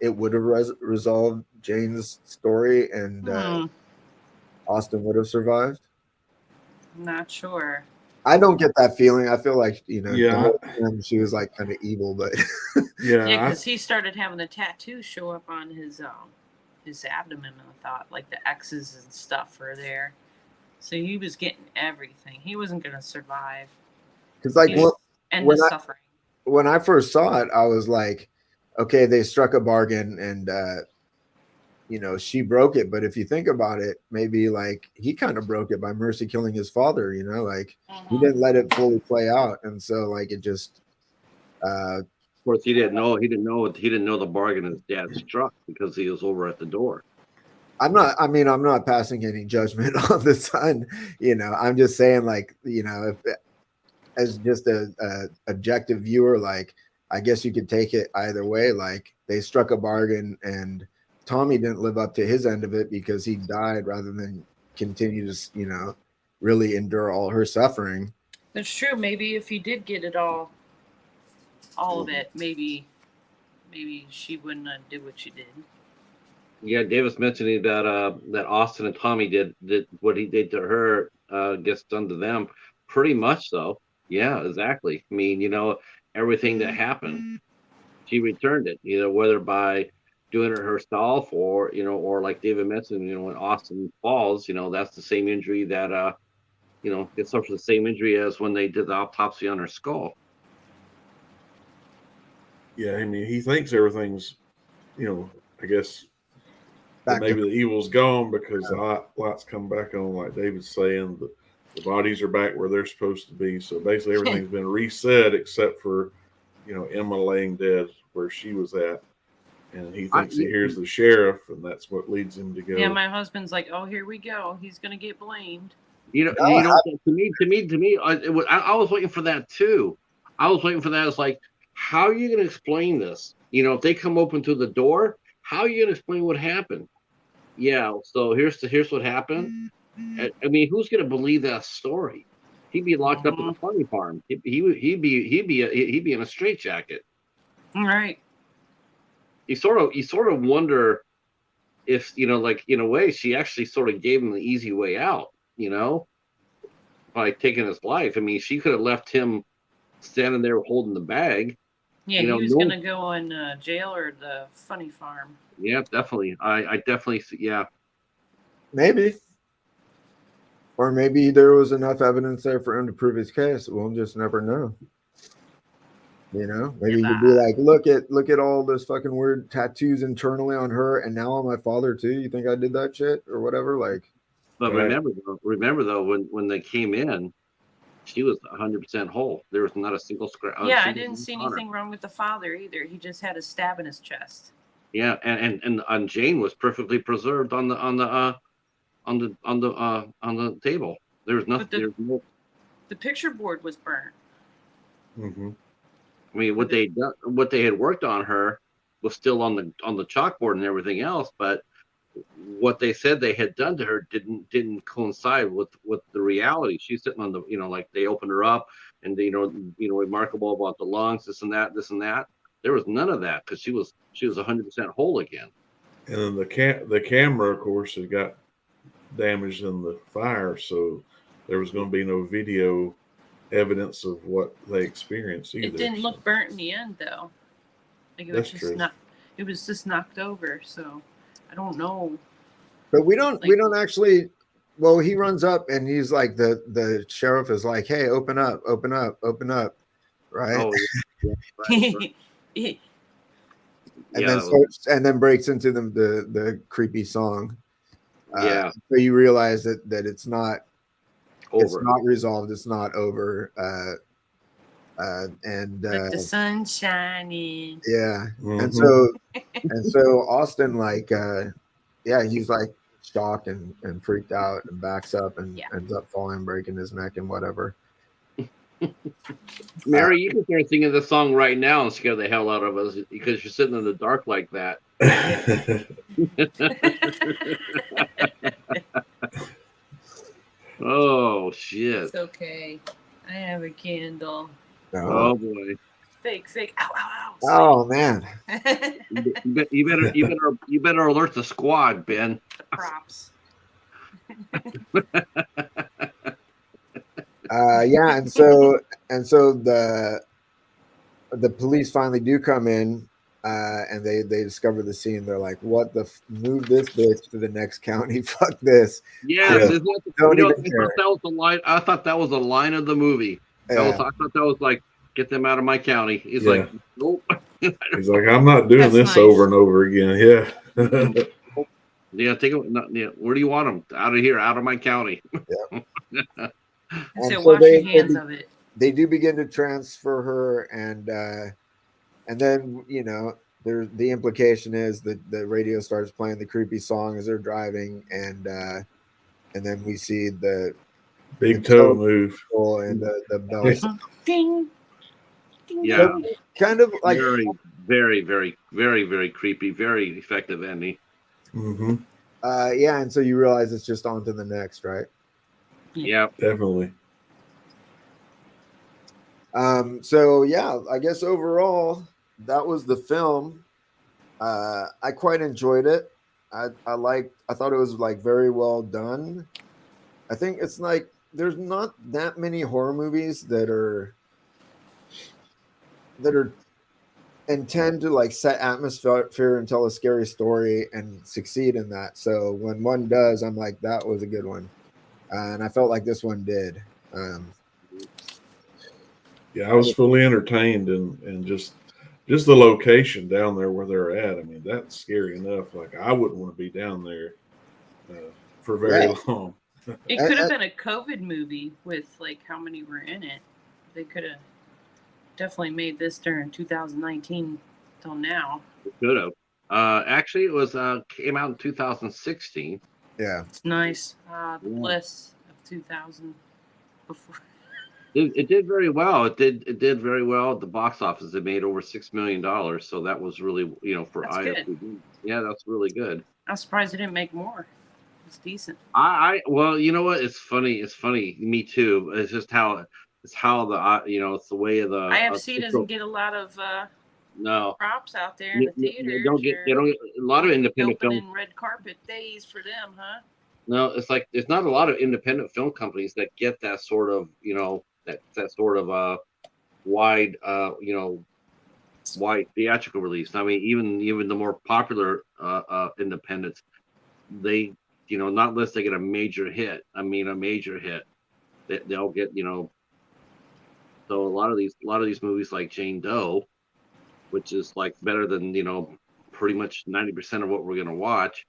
A: it would have resolved Jane's story and Austin would have survived?
C: I'm not sure.
A: I don't get that feeling. I feel like, the
D: Yeah.
A: whole time she was like kind of evil, but
C: Yeah,
D: Yeah.
C: because he started having the tattoos show up on his abdomen. I thought like the X's and stuff were there, so he was getting everything. He wasn't gonna survive.
A: because like
C: And
A: when
C: the
A: I-
C: suffering.
A: when I first saw it, I was like, okay, they struck a bargain and she broke it. But if you think about it, maybe like he kind of broke it by mercy killing his father, like he didn't let it fully play out. And so like it just
B: of course, he didn't know the bargain his dad struck because he was over at the door.
A: I'm not passing any judgment on the son, I'm just saying like, if as just a objective viewer, like I guess you could take it either way. Like they struck a bargain and Tommy didn't live up to his end of it because he died rather than continue to, really endure all her suffering.
C: That's true. Maybe if he did get it all of it, maybe she wouldn't have did what she did.
B: Yeah, Davis mentioning that Austin and Tommy did what he did to her gets done to them, pretty much so. Yeah, exactly. I mean, everything that happened, she returned it, whether by doing it herself or like David mentioned, when Austin falls, that's the same injury that it suffers the same injury as when they did the autopsy on her skull.
D: Yeah. I mean, he thinks everything's, I guess
A: Back
D: maybe
A: to-
D: the evil's gone because the lights come back on, like David's saying. The bodies are back where they're supposed to be. So basically, everything's been reset except for, Emma laying dead where she was at. And he thinks he hears the sheriff, and that's what leads him to go.
C: Yeah, my husband's like, "Oh, here we go. He's gonna get blamed."
B: To me, I was waiting for that too. I was waiting for that. It's like, how are you going to explain this? If they come open to the door, how are you going to explain what happened? Yeah. So here's what happened. I mean, who's going to believe that story? He'd be locked up in a funny farm. He'd be in a straitjacket.
C: All right.
B: You sort of wonder if like in a way she actually sort of gave him the easy way out. By taking his life. I mean, she could have left him standing there holding the bag.
C: Yeah, he was gonna go in jail or the funny farm.
B: Yeah, definitely. I definitely see. Yeah,
A: maybe, or maybe there was enough evidence there for him to prove his case. We'll just never know. Maybe you could be like, look at all those fucking weird tattoos internally on her, and now on my father too. You think I did that shit or whatever? Like,
B: but remember though, when they came in, she was 100% whole. There was not a single scratch.
C: Yeah, I didn't see anything wrong with the father either. He just had a stab in his chest.
B: Yeah, and Jane was perfectly preserved on the table. There was nothing.
C: The picture board was burnt.
D: Mm-hmm.
B: I mean, what they had worked on her was still on the chalkboard and everything else, but what they said they had done to her didn't coincide with the reality. She's sitting on the, like they opened her up and remarkable about the lungs, this and that. There was none of that because she was 100% whole again.
D: And then the camera, of course, had got damaged in the fire, so there was going to be no video evidence of what they experienced either.
C: It didn't
D: so.
C: look burnt in the end, though. Like it was
D: That's
C: just
D: true.
C: it was just knocked over. So I don't know.
A: But we don't actually. Well, he runs up and he's like the sheriff is like, "Hey, open up, open up, open up," right?
B: Oh, yeah, right.
A: And
B: Yeah,
A: then
B: that was-
A: and then breaks into the creepy song.
B: yeah,
A: So you realize that it's not
B: over.
A: it's not resolved. It's not over. And
C: Like the sun shining.
A: yeah,
D: Mhm.
A: and so Austin like yeah, he's like shocked and freaked out and backs up and ends up falling, breaking his neck and whatever.
B: Mary, you can start singing this song right now and scare the hell out of us because you're sitting in the dark like that. Oh shit!
C: It's okay. I have a candle.
B: Oh boy!
C: Fake. Ow, ow, ow.
A: Oh man.
B: You better alert the squad, Ben.
C: Props.
A: Yeah, and so the police finally do come in, and they discover the scene. They're like, "What the move this bitch to the next county? Fuck this!"
B: Yes,
D: Yeah.
A: Don't
B: I
A: even care.
B: thought that was the line. I thought that was the line of the movie.
A: Yeah.
B: I thought that was like, "Get them out of my county." He's
D: Yeah.
B: like, "Nope."
D: He's like, I'm not doing
C: That's
D: this
C: nice.
D: over and over again. Yeah.
B: Yeah, take them. Yeah, where do you want them? Out of here, out of my county.
C: I
A: And
C: said,
A: so
C: wash your hands of it.
A: They do begin to transfer her, and then there's the implication is that the radio starts playing the creepy song as they're driving, and then we see the
D: Big toe move.
A: and the bells.
C: Ding. Ding.
B: Yeah.
C: Ding.
A: Kind of like
B: Very, very, very, very, very creepy. Very effective ending.
D: Mm-hmm.
A: yeah, and so you realize it's just on to the next, right?
B: Yeah.
D: Definitely.
A: So yeah, I guess overall that was the film. I quite enjoyed it. I thought it was like very well done. I think it's like there's not that many horror movies that are intend to like set atmosphere and tell a scary story and succeed in that. So when one does, I'm like, that was a good one. And I felt like this one did.
D: Yeah, I was fully entertained and just the location down there where they're at. I mean, that's scary enough. Like I wouldn't want to be down there for very long.
C: It could have been a COVID movie with like how many were in it. They could have definitely made this during 2019 till now.
B: It could have. Actually, it was came out in 2016.
A: Yeah,
C: it's nice. The bliss of 2000 before.
B: It did very well. It did very well at the box office. It made over $6 million. So that was really, for
C: That's
B: IFTV.
C: good.
B: Yeah, that's really good.
C: I'm surprised it didn't make more. It's decent.
B: Well, you know what? It's funny. It's funny. Me too. It's just how the it's the way of the
C: IFC doesn't get a lot of
B: no
C: props out there in the theaters.
B: They don't get a lot of independent films.
C: Opening red carpet days for them, huh?
B: No, it's like there's not a lot of independent film companies that get that sort of that sort of wide wide theatrical release. I mean, even the more popular independents, they not unless they get a major hit. I mean, a major hit, they'll get So a lot of these movies like Jane Doe, which is like better than pretty much 90% of what we're gonna watch,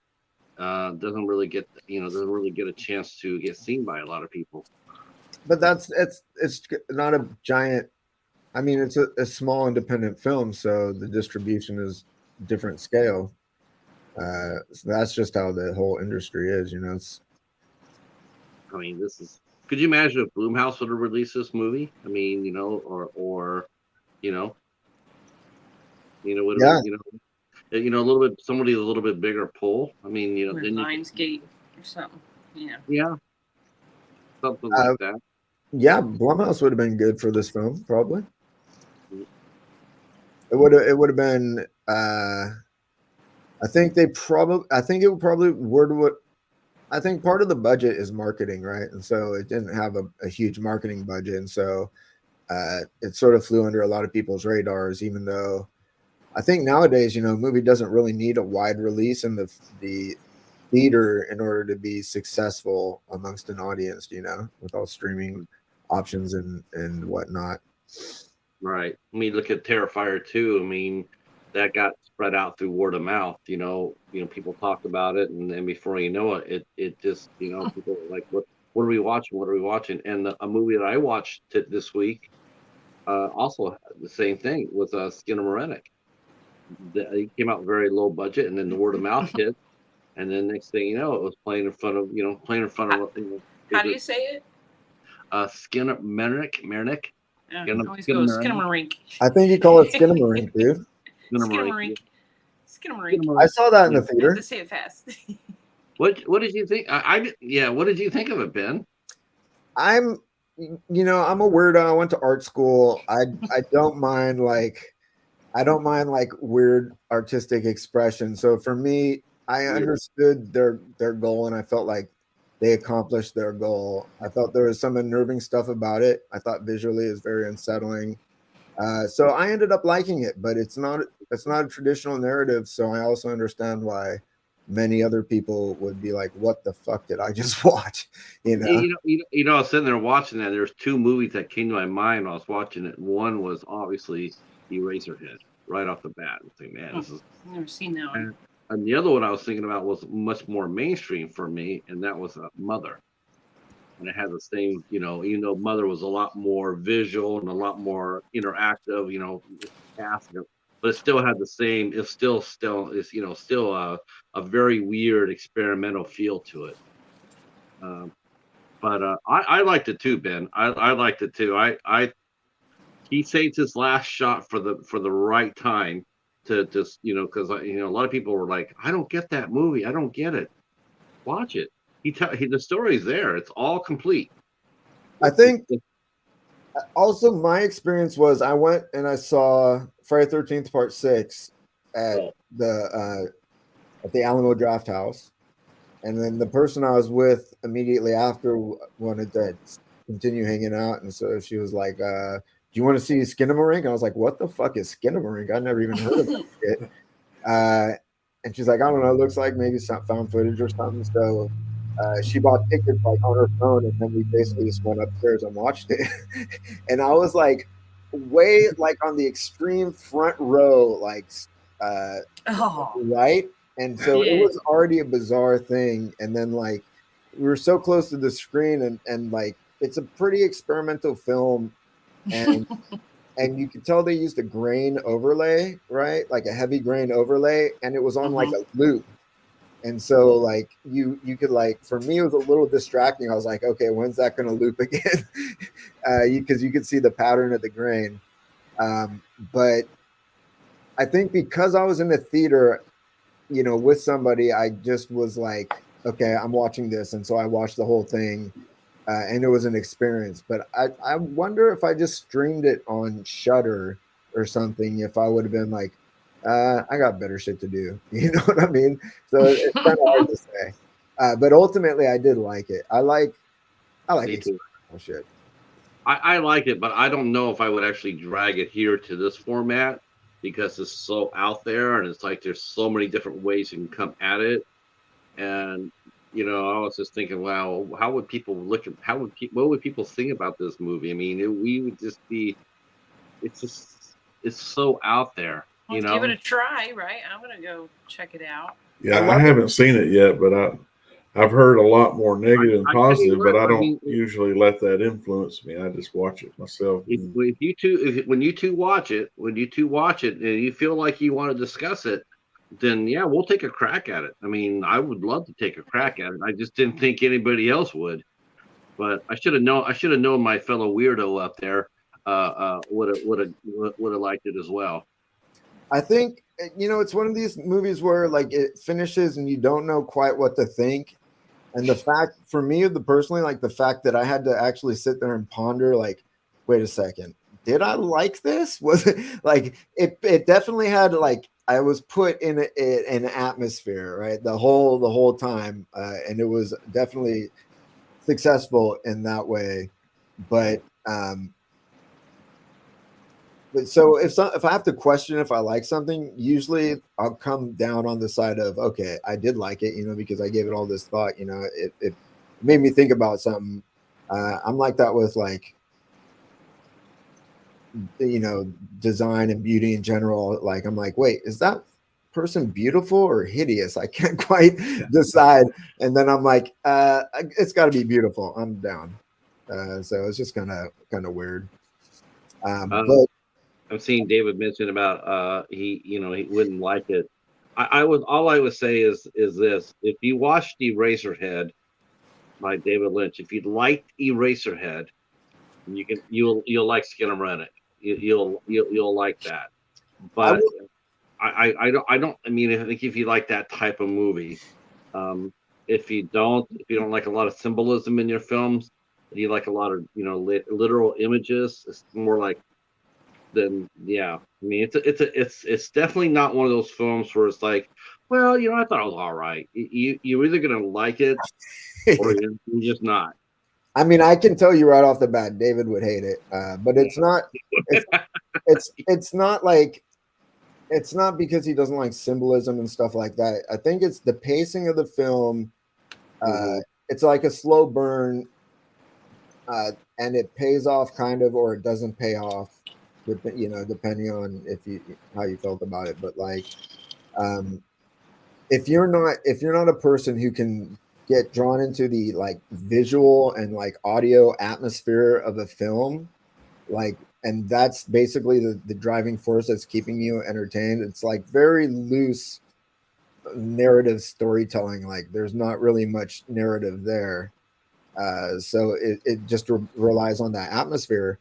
B: doesn't really get a chance to get seen by a lot of people.
A: but it's not a giant. I mean, it's a small independent film, so the distribution is different scale. So that's just how the whole industry is, It's.
B: I mean, this is. Could you imagine if Blumhouse would have released this movie? I mean, or a little bit somebody a little bit bigger pull. I mean,
C: then Lionsgate or something.
B: Yeah, something like that.
A: Yeah, Blumhouse would have been good for this film, probably. It would have been. I think it probably would. I think part of the budget is marketing, right? And so it didn't have a huge marketing budget, and so it sort of flew under a lot of people's radars. Even though I think nowadays, a movie doesn't really need a wide release in the theater in order to be successful amongst an audience. With all streaming options and whatnot.
B: Right. I mean, look at Terrifier 2. I mean, that got spread out through word of mouth. People talked about it, and then before you know it, it just, people were like, what are we watching? What are we watching? And a movie that I watched this week, also the same thing with Skinamarink. It came out very low budget, and then the word of mouth hit, and then next thing you know, it was playing in front of.
C: How do you say it?
B: Skinamarink.
C: Always go Skinamarink.
A: I think you call it Skinamarink, dude.
C: Skinamarink.
A: I saw that in the theater.
C: I have to say it fast.
B: What did you think? What did you think of it, Ben?
A: I'm a weirdo. I went to art school. I don't mind weird artistic expression. So for me, I understood their goal, and I felt like they accomplished their goal. I thought there was some unnerving stuff about it. I thought visually it was very unsettling. So I ended up liking it, but it's not a traditional narrative. So I also understand why many other people would be like, "What the fuck did I just watch?"
B: I was sitting there watching that. There's two movies that came to my mind when I was watching it. One was obviously Eraserhead, right off the bat. I think, man, this is.
C: I've never seen that one.
B: And the other one I was thinking about was much more mainstream for me, and that was Mother. And it had the same, even though Mother was a lot more visual and a lot more interactive, cast, but it still had the same. It's still a very weird experimental feel to it. But I liked it too, Ben. I liked it too. He saved his last shot for the right time to just because a lot of people were like, I don't get that movie. I don't get it. Watch it. The story's there. It's all complete.
A: I think also my experience was I went and I saw Friday 13th Part 6 at the Alamo Draft House, and then the person I was with immediately after wanted to continue hanging out, and so she was like, "Do you want to see Skinamarink?" And I was like, "What the fuck is Skinamarink? I never even heard of that shit." And she's like, "I don't know. It looks like maybe some found footage or something." So she bought tickets on her phone, and then we basically just went upstairs and watched it. And I was like, way on the extreme front row, right. And so it was already a bizarre thing. And then we were so close to the screen, and it's a pretty experimental film, and you could tell they used a grain overlay, right? Like a heavy grain overlay, and it was on like a loop. And so you could for me, it was a little distracting. I was like, okay, when's that going to loop again? Because you could see the pattern of the grain. But I think because I was in the theater, with somebody, I just was like, okay, I'm watching this. And so I watched the whole thing, and it was an experience. But I wonder if I just streamed it on Shudder or something, if I would have been like, I got better shit to do. You know what I mean? So it's kind of hard to say. But ultimately, I did like it. I like experimental shit.
B: I like it, but I don't know if I would actually drag it here to this format because it's so out there, and it's like there's so many different ways you can come at it. And I was just thinking, wow, how would people look at? What would people think about this movie? I mean, we would just be. It's so out there.
C: Let's give it a try, right? I'm gonna go check it out.
D: Yeah, I haven't seen it yet, but I've heard a lot more negative and positive, but I don't usually let that influence me. I just watch it myself.
B: When you two watch it, and you feel like you want to discuss it, then yeah, we'll take a crack at it. I mean, I would love to take a crack at it. I just didn't think anybody else would. But I should have known my fellow weirdo up there would have liked it as well.
A: I think it's one of these movies where it finishes and you don't know quite what to think. And the fact for me, the fact that I had to actually sit there and ponder, wait a second, did I like this? Was it like it definitely had like I was put in an atmosphere, right? The whole time, and it was definitely successful in that way. But so if I have to question if I like something, usually I'll come down on the side of okay, I did like it, because I gave it all this thought, it made me think about something. I'm like that with like design and beauty in general. Like I'm like, wait, is that person beautiful or hideous? I can't quite decide. And then I'm like, it's got to be beautiful. I'm down. So it's just kind of weird. But
B: I'm seeing David mention about he wouldn't like it. I would all I would say is this: if you watched Eraserhead by David Lynch, if you liked Eraserhead, you'll like Skinner Rennick. You'll like that. But I don't. I mean, I think if you like that type of movie, if you don't like a lot of symbolism in your films, you like a lot of literal images. It's more like then yeah. I mean, it's definitely not one of those films where it's like, well, I thought it was all right. You're either gonna like it or you're just not.
A: I mean, I can tell you right off the bat, David would hate it. But it's not. It's not like. It's not because he doesn't like symbolism and stuff like that. I think it's the pacing of the film. It's like a slow burn, and it pays off kind of, or it doesn't pay off, depending on how you felt about it. But like, if you're not a person who can get drawn into the like visual and like audio atmosphere of a film, like, and that's basically the driving force that's keeping you entertained. It's like very loose narrative storytelling. Like there's not really much narrative there. So it just relies on that atmosphere.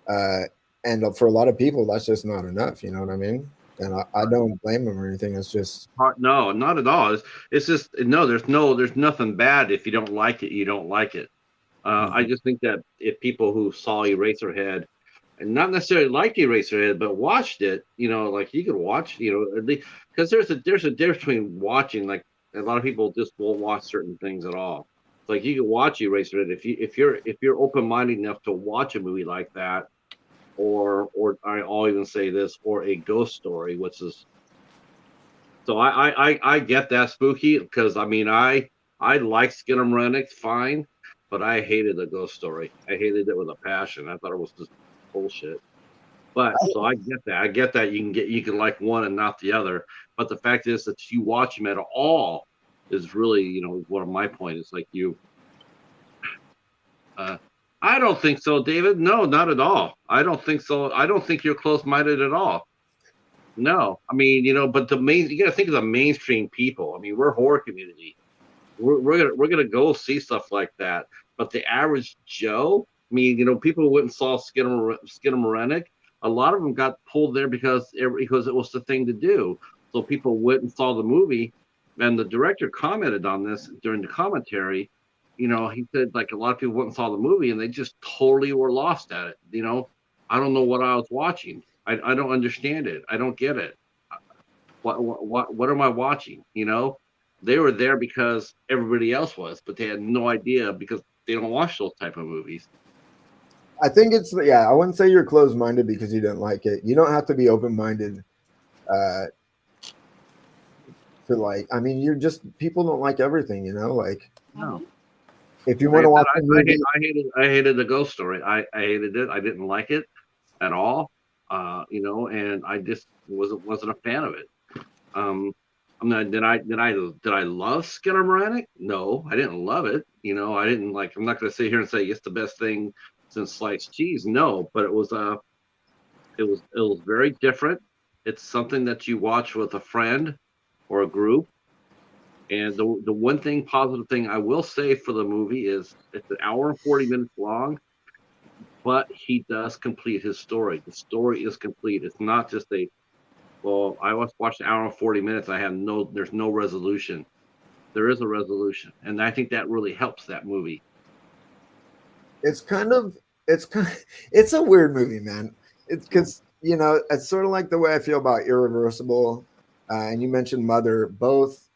A: And for a lot of people, that's just not enough. You know what I mean? And I don't blame them or anything. It's just
B: No, not at all. It's just no. There's nothing bad if you don't like it. You don't like it. I just think that if people who saw Eraserhead and not necessarily liked Eraserhead but watched it, like you could watch, because there's a difference between watching. Like a lot of people just won't watch certain things at all. It's like you can watch Eraserhead if you're open minded enough to watch a movie like that, or I'll even say this, or a ghost story, which is. So I get that spooky because I mean I like Skinner Rennick fine, but I hated the ghost story. I hated it with a passion. I thought it was just bullshit. But so I get that. I get that you can like one and not the other. But the fact is that you watch them at all is really one of my points. It's like you. I don't think so, David. No, not at all. I don't think so. I don't think you're close-minded at all. No, I mean, but you got to think of the mainstream people. I mean, we're a horror community. We're gonna go see stuff like that. But the average Joe, I mean, people who went and saw Skinner Rennick, a lot of them got pulled there because it was the thing to do. So people went and saw the movie, and the director commented on this during the commentary. He said like a lot of people went and saw the movie and they just totally were lost at it. I don't know what I was watching. I don't understand it. I don't get it. What am I watching? They were there because everybody else was, but they had no idea because they don't watch those type of movies.
A: I think I wouldn't say you're closed-minded because you didn't like it. You don't have to be open-minded to like. I mean, people don't like everything, like.
B: No.
A: If you want to watch
B: a movie, I hated the ghost story. I hated it. I didn't like it at all. And I just wasn't a fan of it. I'm not. Did I love Skinner Rennick? No, I didn't love it. I didn't like. I'm not going to sit here and say it's the best thing since sliced cheese. No, but it was very different. It's something that you watch with a friend or a group. And the one positive thing I will say for the movie is it's an hour and 40 minutes long, but he does complete his story. The story is complete. It's not just well, I watched an hour and 40 minutes. There's no resolution. There is a resolution. And I think that really helps that movie.
A: It's a weird movie, man. it's because it's sort of like the way I feel about Irreversible, and you mentioned Mother, both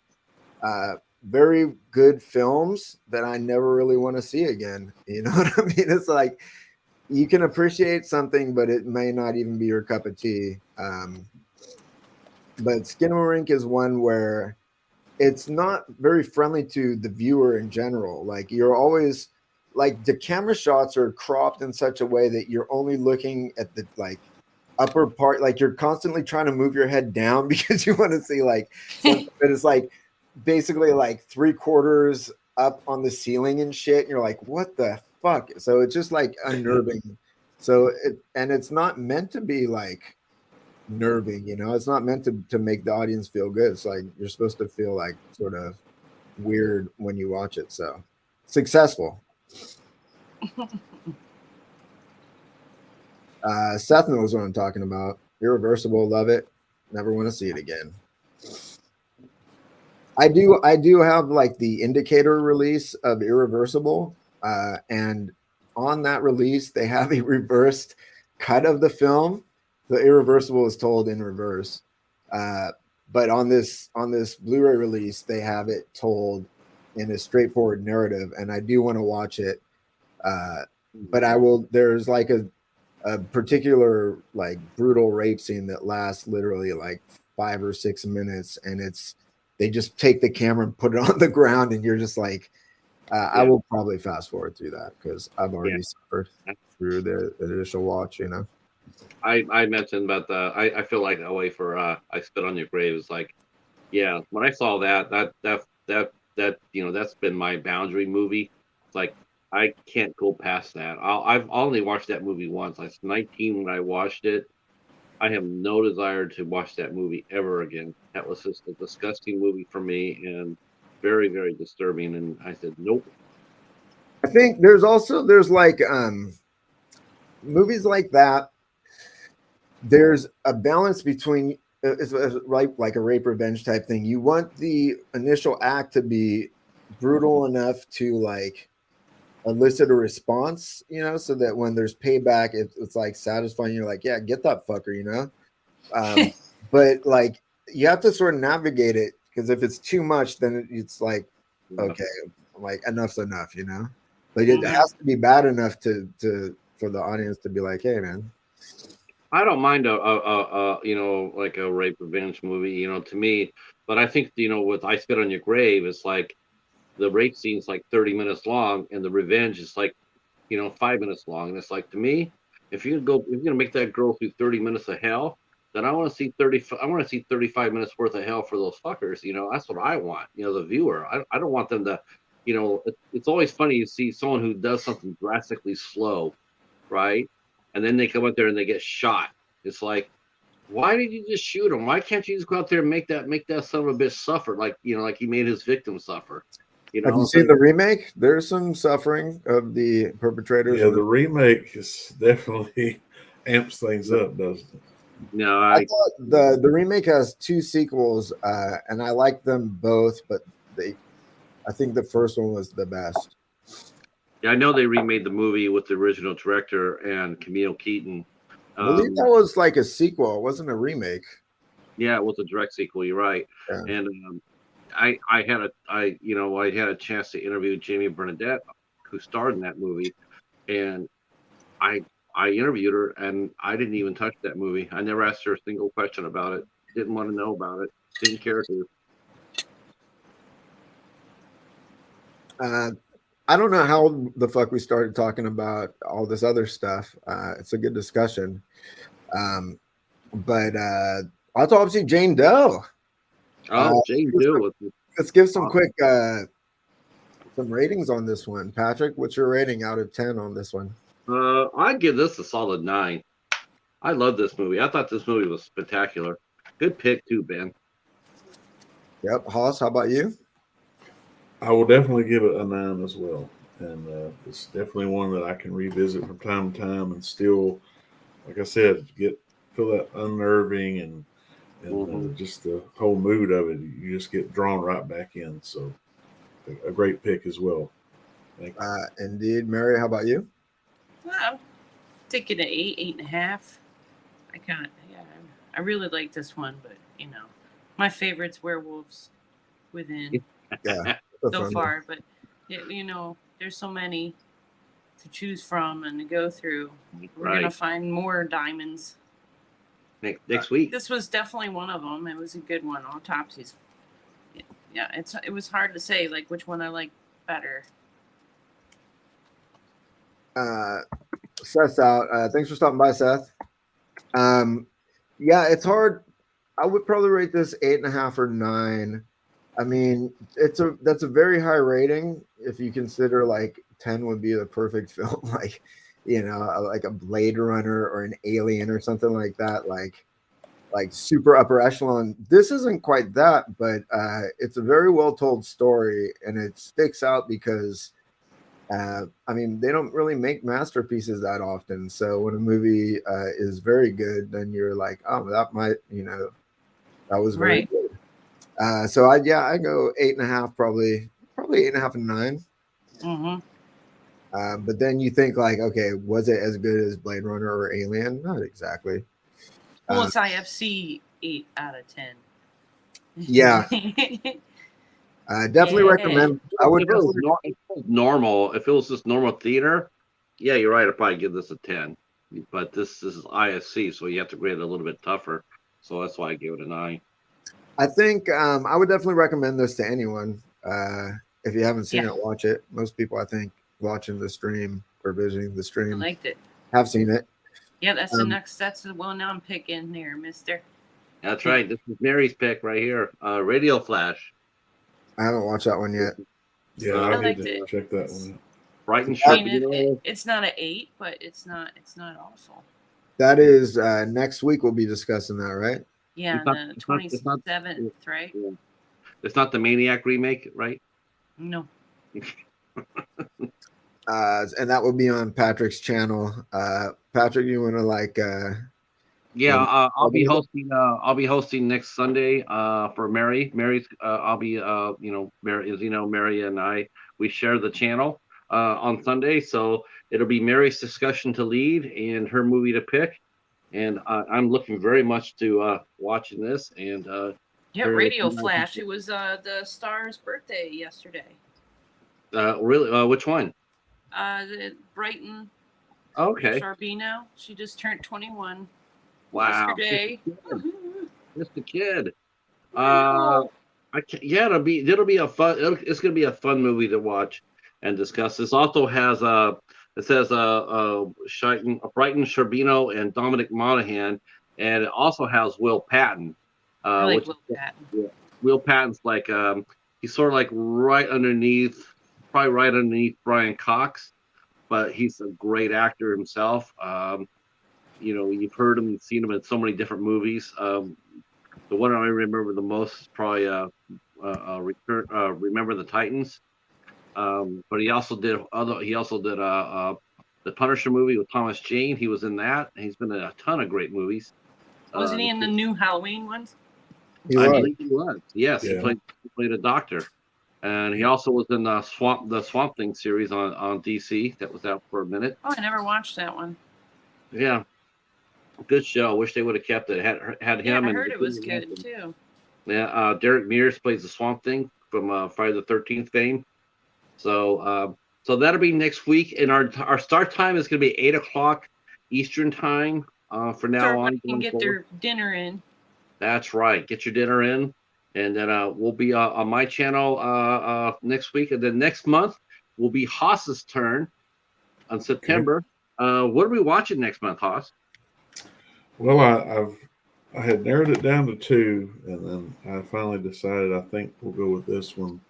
A: very good films that I never really want to see again. You know what I mean? It's like you can appreciate something, but it may not even be your cup of tea. But Skinamarink is one where it's not very friendly to the viewer in general. Like you're always like the camera shots are cropped in such a way that you're only looking at the like upper part, like you're constantly trying to move your head down because you want to see like something that is like basically like 3/4 up on the ceiling and shit. And you're like, what the fuck? So it's just like unnerving. So it's not meant to be like nerving, it's not meant to make the audience feel good. It's like you're supposed to feel like sort of weird when you watch it. So successful. Seth knows what I'm talking about. Irreversible, love it. Never want to see it again. I do have like the indicator release of Irreversible, and on that release they have a reversed cut of the film. The Irreversible is told in reverse, but on this Blu-ray release they have it told in a straightforward narrative, and I do want to watch it. But I will. There's like a particular like brutal rape scene that lasts literally like 5 or 6 minutes, and they just take the camera and put it on the ground, and you're just like, I will probably fast forward through that because I've already suffered through the initial watch.
B: I mentioned about I feel like that way for I Spit on Your Grave is like, yeah, when I saw that that's been my boundary movie. It's like I can't go past that. I've only watched that movie once. I was 19 when I watched it. I have no desire to watch that movie ever again. That was just a disgusting movie for me and very, very disturbing. And I said, nope.
A: I think there's like movies like that. There's a balance between it's like a rape revenge type thing. You want the initial act to be brutal enough to like elicit a response, so that when there's payback, it's like satisfying. You're like, yeah, get that fucker, but like you have to sort of navigate it, because if it's too much, then it's like, okay, like enough's enough, But it has to be bad enough for the audience to be like, hey, man.
B: I don't mind like a rape revenge movie, to me, but I think, with I Spit on Your Grave, it's like the rape scene's like 30 minutes long and the revenge is like, 5 minutes long. And it's like, to me, if you're gonna make that girl through 30 minutes of hell, then I want to see 35 minutes worth of hell for those fuckers. That's what I want, the viewer. I don't want them to, it's always funny to see someone who does something drastically slow, right? And then they come out there and they get shot. It's like, why did you just shoot him? Why can't you just go out there and make that son of a bitch suffer, like like he made his victim suffer?
A: Have you seen the remake? There's some suffering of the perpetrators.
D: Yeah, the remake is definitely amps things up, doesn't it?
B: No,
A: I thought the remake has 2 sequels, and I like them both, but I think the first one was the best.
B: Yeah, I know they remade the movie with the original director and Camille Keaton.
A: I believe that was like a sequel. It wasn't a remake.
B: Yeah, it was a direct sequel. You're right. Yeah. And I had a chance to interview Jamie Bernadette, who starred in that movie, and I interviewed her, and I didn't even touch that movie. I never asked her a single question about it. Didn't want to know about it. Didn't care to.
A: I don't know how the fuck we started talking about all this other stuff. It's a good discussion. But Autopsy Jane Doe.
B: Jane Doe.
A: Let's give some quick some ratings on this one. Patrick, what's your rating out of 10 on this one?
B: I'd give this a solid 9. I love this movie. I thought this movie was spectacular. Good pick too, Ben.
A: Yep. Hoss, how about you?
D: I will definitely give it a 9 as well. And it's definitely one that I can revisit from time to time and still, like I said, feel that unnerving and just the whole mood of it. You just get drawn right back in. So a great pick as well. Thank you.
A: Indeed. Mary, how about you?
C: Well, I'm taking an 8.5. I really like this one, but my favorite's Werewolves Within
A: Yeah,
C: so far. But there's so many to choose from and to go through. We're gonna find more diamonds
B: next week.
C: This was definitely one of them. It was a good one. Autopsies. Yeah, it was hard to say like which one I like better.
A: Seth's out. Thanks for stopping by, Seth. Yeah, it's hard. I would probably rate this 8.5 or 9. I mean, that's a very high rating if you consider like 10 would be the perfect film, like like a Blade Runner or an Alien or something like that, like super upper echelon. This isn't quite that, but it's a very well told story, and it sticks out because I mean, they don't really make masterpieces that often. So when a movie is very good, then you're like, oh, that might, that was very good. So I go 8.5, probably 8.5 and 9.
C: Mm-hmm.
A: But then you think like, okay, was it as good as Blade Runner or Alien? Not exactly.
C: Well, it's IFC 8 out of 10.
A: Yeah. Definitely recommend. I would.
B: If it was normal, if it was just normal theater, yeah, you're right. I'd probably give this a 10. But this is IFC, so you have to grade it a little bit tougher. So that's why I gave it a 9.
A: I think I would definitely recommend this to anyone. If you haven't seen it, watch it. Most people, I think, watching the stream or visiting the stream,
C: I liked it.
A: Have seen it.
C: Yeah, that's the next. That's the one I'm picking there, Mister.
B: That's right. This is Mary's pick right here. Radio Flash.
A: I haven't watched that one yet.
D: Yeah, I need to check that one out.
B: Brighton
C: it's not an 8, but it's not awful.
A: That is next week. We'll be discussing that, right?
C: Yeah, the 27th, right?
B: It's not the Maniac remake, right?
C: No.
A: And that will be on Patrick's channel. Patrick, you want to
B: I'll be hosting. I'll be hosting next Sunday. For Mary. Mary's. I'll be. Mary, as you know, Mary and I, we share the channel on Sunday, so it'll be Mary's discussion to lead and her movie to pick. And I'm looking very much to watching this. And
C: Radio Flash. It was the star's birthday yesterday.
B: Really? Which one?
C: The Brighton.
B: Okay.
C: Sharbino. She just turned 21.
B: Wow.
C: Yesterday.
B: Just a kid. It'll be a fun. It's gonna be a fun movie to watch and discuss. This also has it says Brighton Sharbino and Dominic Monaghan, and it also has Will Patton.
C: I like Will Patton.
B: Yeah, Will Patton's like he's sort of like right underneath Brian Cox, but he's a great actor himself. You've heard him, you've seen him in so many different movies. The one I remember the most is probably Remember the Titans. But he also did the Punisher movie with Thomas Jane. He was in that. And he's been in a ton of great movies.
C: Wasn't he in the new Halloween ones?
B: I believe he was. Yes, yeah. He played a doctor. And he also was in the Swamp Thing series on DC that was out for a minute.
C: Oh, I never watched that one.
B: Yeah. Good show. Wish they would have kept it. Had him.
C: I heard it was good too.
B: Yeah, Derek Mears plays the Swamp Thing from Friday the 13th fame. So that'll be next week, and our start time is going to be 8:00 Eastern time. For now on,
C: can get their dinner in.
B: That's right. Get your dinner in, and then we'll be on my channel next week, and then next month will be Haas's turn on September. Okay. What are we watching next month, Haas?
D: Well, I had narrowed it down to 2, and then I finally decided I think we'll go with this one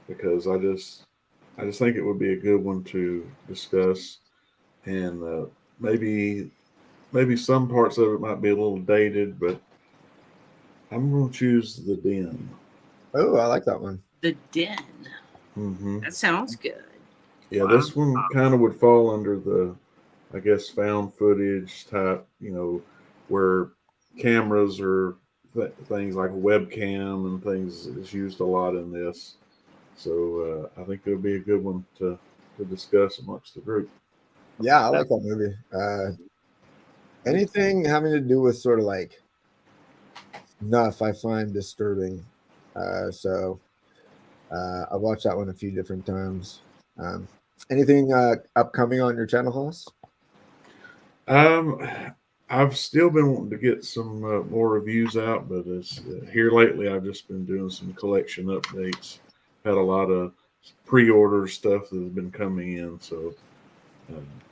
D: because I just think it would be a good one to discuss, and maybe some parts of it might be a little dated, but I'm going to choose The Den.
A: Oh, I like that one.
C: The Den.
D: Mm-hmm.
C: That sounds good.
D: Yeah, wow. This one kind of would fall under the, I guess, found footage type, where cameras or things like webcam and things is used a lot in this. So I think it'll be a good one to discuss amongst the group.
A: Yeah, I like that movie. anything having to do with sort of like snuff, I find disturbing. So I've watched that one a few different times. Anything upcoming on your channel, Hoss?
D: I've still been wanting to get some more reviews out, but it's here lately. I've just been doing some collection updates. Had a lot of pre-order stuff that has been coming in, so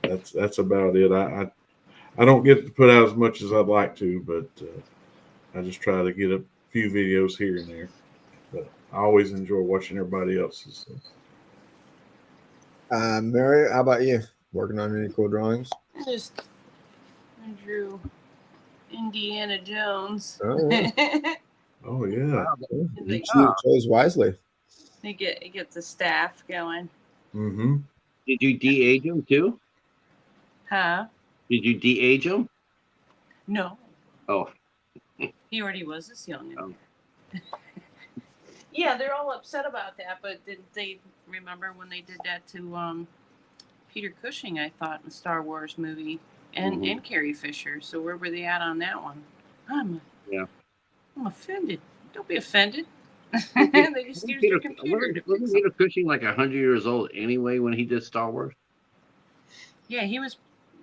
D: that's about it. I don't get to put out as much as I'd like to, but I just try to get a few videos here and there. But I always enjoy watching everybody else's. So.
A: Mary, how about you? Working on any cool drawings?
C: I drew Indiana Jones.
A: Oh, yeah.
D: Oh yeah.
A: You chose wisely.
C: They get the staff going.
D: Mm-hmm.
B: Did you de-age him too?
C: Huh?
B: Did you de-age him?
C: No.
B: Oh.
C: He already was this young in
B: Oh.
C: there. Yeah, they're all upset about that, but didn't they remember when they did that to Peter Cushing, I thought, in the Star Wars movie, and Carrie Fisher. So where were they at on that one? I'm offended. Don't be offended. They just used their computer to fix
B: Wasn't Peter Cushing like 100 years old anyway when he did Star Wars?
C: Yeah, he was.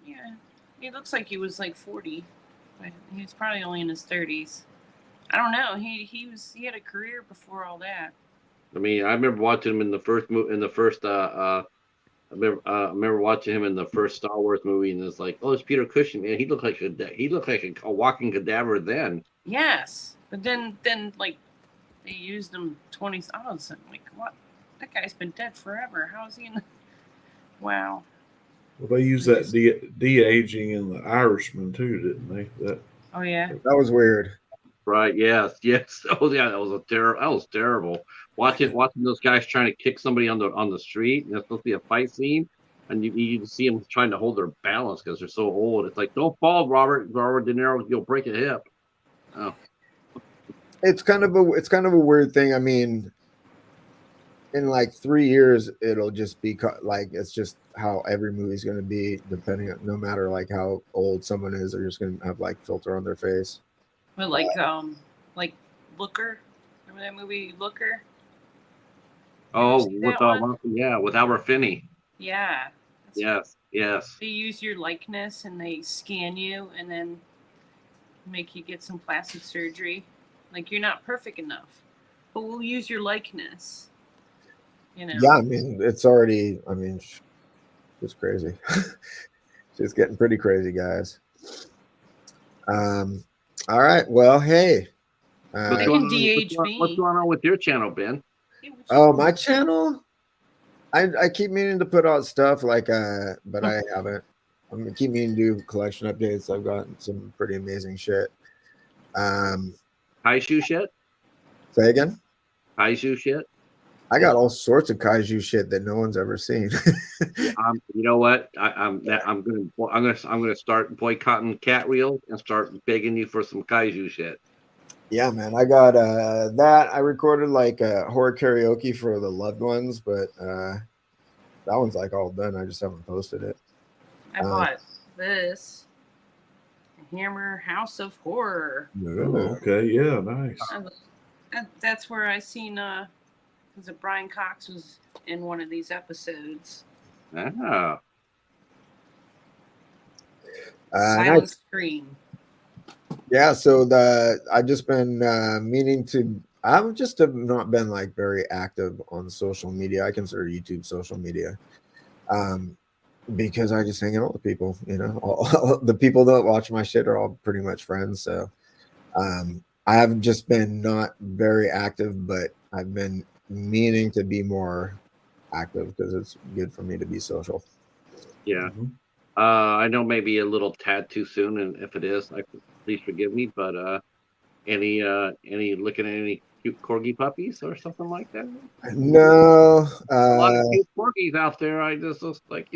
C: Yeah, he looks like he was like 40, but he was probably only in his 30s. I don't know. He had a career before all that.
B: I mean, I remember watching him in the first I remember watching him in the first Star Wars movie, and it's like, oh, it's Peter Cushing, man. He looked like a walking cadaver then.
C: Yes, but then like they used him 20. I was like, what? That guy's been dead forever. How is he in the... Wow.
D: Well, they used that de-aging in The Irishman too, didn't they?
C: Oh yeah.
A: That was weird.
B: Right? Yes. Oh yeah, that was terrible. Watching those guys trying to kick somebody on the street, and it's supposed to be a fight scene, and you see them trying to hold their balance because they're so old. It's like, don't fall, Robert De Niro, you'll break a hip. Oh.
A: It's kind of a weird thing. I mean, in like 3 years, it'll just be like it's just how every movie's going to be, depending on no matter like how old someone is, they're just going to have like filter on their face.
C: But like Looker. Remember that movie Looker?
B: Oh, with Albert Finney.
C: Yeah.
B: Yes.
C: They use your likeness and they scan you and then make you get some plastic surgery. Like you're not perfect enough, but we'll use your likeness. You know.
A: Yeah, I mean it's already. I mean, it's crazy. It's getting pretty crazy, guys. All right. Well, hey.
C: They can de-age me.
B: What's going on with your channel, Ben?
A: Oh, my channel. I keep meaning to put out stuff like but I haven't. I'm gonna keep meaning to do collection updates. I've gotten some pretty amazing shit.
B: Kaiju shit?
A: Say again?
B: Kaiju shit?
A: I got all sorts of kaiju shit that no one's ever seen.
B: You know what? I'm gonna start boycotting cat reels and start begging you for some kaiju shit.
A: Yeah, man. I got that. I recorded like horror karaoke for the loved ones, but that one's like all done. I just haven't posted it.
C: I bought this Hammer House of Horror.
D: Oh, okay, yeah, nice.
C: That's where I seen was it Brian Cox was in one of these episodes.
B: Ah.
C: Silent Scream.
A: Yeah, so I've just been meaning to. I've just have not been like very active on social media. I consider YouTube social media, because I just hang out with people. You know, all the people that watch my shit are all pretty much friends. So I have just been not very active, but I've been meaning to be more active because it's good for me to be social.
B: Yeah. I know maybe a little tad too soon, and if it is, please forgive me. But any looking at any cute corgi puppies or something like that?
A: No,
B: a lot of cute corgis out there. I just like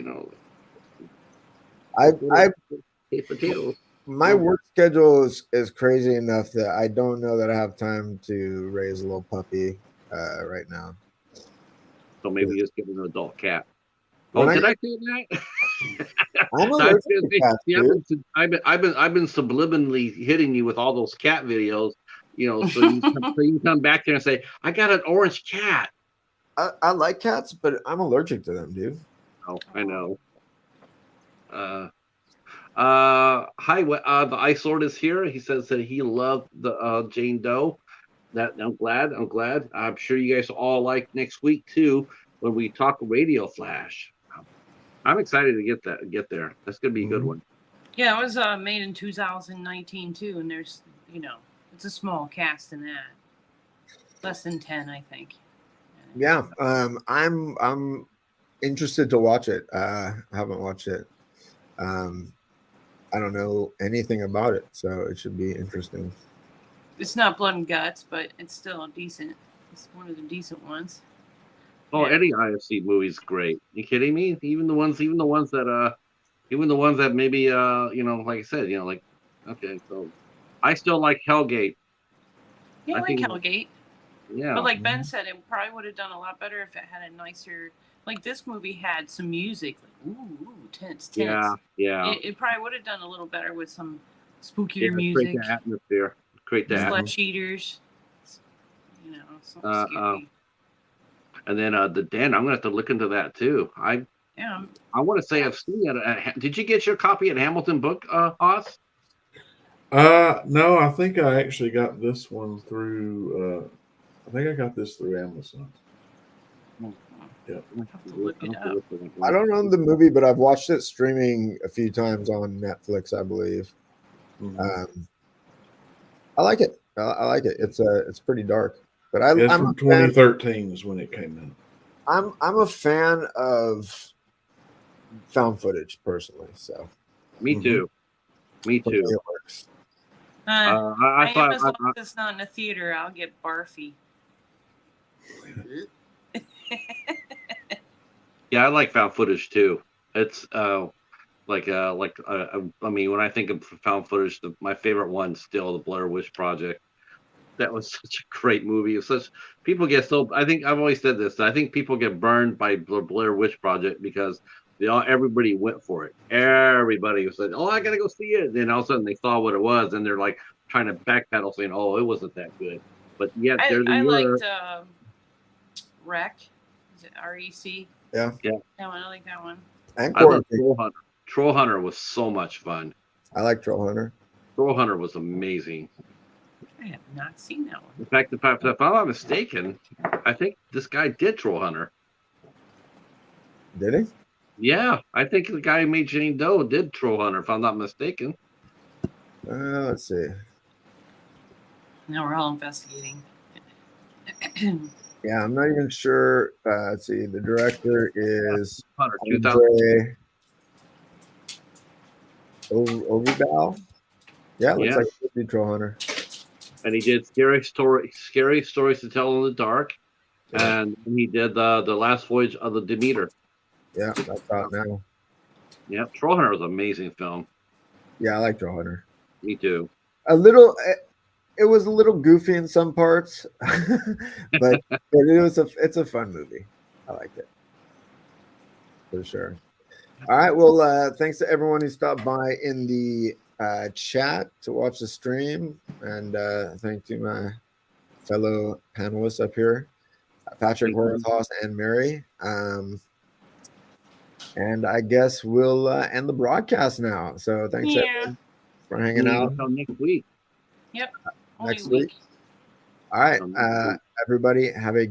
B: potatoes.
A: My work schedule is crazy enough that I don't know that I have time to raise a little puppy right now.
B: So maybe just get an adult cat. Oh, did I say that?
A: I'm
B: I was
A: allergic
B: gonna
A: to
B: say,
A: cats,
B: see,
A: dude.
B: I've been subliminally hitting you with all those cat videos, so you come back there and say, I got an orange cat.
A: I like cats, but I'm allergic to them, dude.
B: Oh, I know. Hi, the Ice Lord is here. He says that he loved the Jane Doe. That I'm glad. I'm sure you guys all like next week too when we talk Radio Flash. I'm excited to get there. That's gonna be a good one.
C: Yeah, it was made in 2019 too, and there's it's a small cast in that, less than 10, I think.
A: Yeah, I'm interested to watch it. I haven't watched it. I don't know anything about it, so it should be interesting.
C: It's not blood and guts, but it's still decent. It's one of the decent ones.
B: Oh,
C: Yeah.
B: any IFC movie's great. You kidding me? Even the ones that maybe like I said, like okay, so I still like Hellgate.
C: Yeah,
B: I
C: like
B: think
C: Hellgate.
B: yeah.
C: But like Ben said, it probably would have done a lot better if it had a nicer. Like this movie had some music, like ooh, tense.
B: Yeah.
C: It probably would have done a little better with some spookier
B: Yeah,
C: music.
B: create the atmosphere. Create that.
C: Flesh eaters. Something scary.
B: And then the Den, I'm gonna have to look into that too. I want to say I've seen it. Did you get your copy at Hamilton Book, Haas?
D: No, I think I actually got this one through. I think I got this through Amazon. Yeah.
A: I don't own the movie, but I've watched it streaming a few times on Netflix, I believe.
D: Mm-hmm.
A: I like it. I like it. It's pretty dark, but
D: It's
A: I'm
D: from 2013 is when it came out.
A: I'm a fan of found footage personally. So
B: me too. Me too.
A: It works.
B: I thought
C: as long as it's not in a theater, I'll get barfy.
B: Yeah, I like found footage too. It's I mean, when I think of found footage, my favorite one's still the Blair Witch Project. That was such a great movie. People get so. I think I've always said this. I think people get burned by the Blair Witch Project because everybody went for it. Everybody said, "Oh, I gotta go see it." Then all of a sudden they saw what it was, and they're like trying to backpedal, saying, "Oh, it wasn't that good." But yet there they were.
C: Liked Wreck. Is it REC?
A: Yeah.
C: That one, I like that one.
A: And
B: I love Troll Hunter. Troll Hunter was so much fun.
A: I like Troll Hunter.
B: Troll Hunter was amazing.
C: I have not seen that one.
B: In fact, if I'm not mistaken, I think this guy did Troll Hunter.
A: Did he?
B: Yeah, I think the guy who made Jane Doe did Troll Hunter, if I'm not mistaken.
A: Let's see.
C: Now we're all investigating.
A: Yeah, I'm not even sure. Let's see. The director is
B: Hunter,
A: Andre Ovibal. Yeah, looks like he did Troll Hunter.
B: And he did scary stories to tell in the dark, and he did the Last Voyage of the Demeter.
A: Yeah, that's out now.
B: Yeah, Troll Hunter was an amazing film.
A: Yeah, I like Troll Hunter.
B: Me too.
A: It was a little goofy in some parts, but it's a fun movie. I like it for sure. All right, well, thanks to everyone who stopped by in the chat to watch the stream, and thank to my fellow panelists up here, Patrick, Horvath, and Mary. And I guess we'll end the broadcast now. So thanks everyone for hanging out.
B: Until next week.
C: Yep.
A: Next week. All right, everybody, have a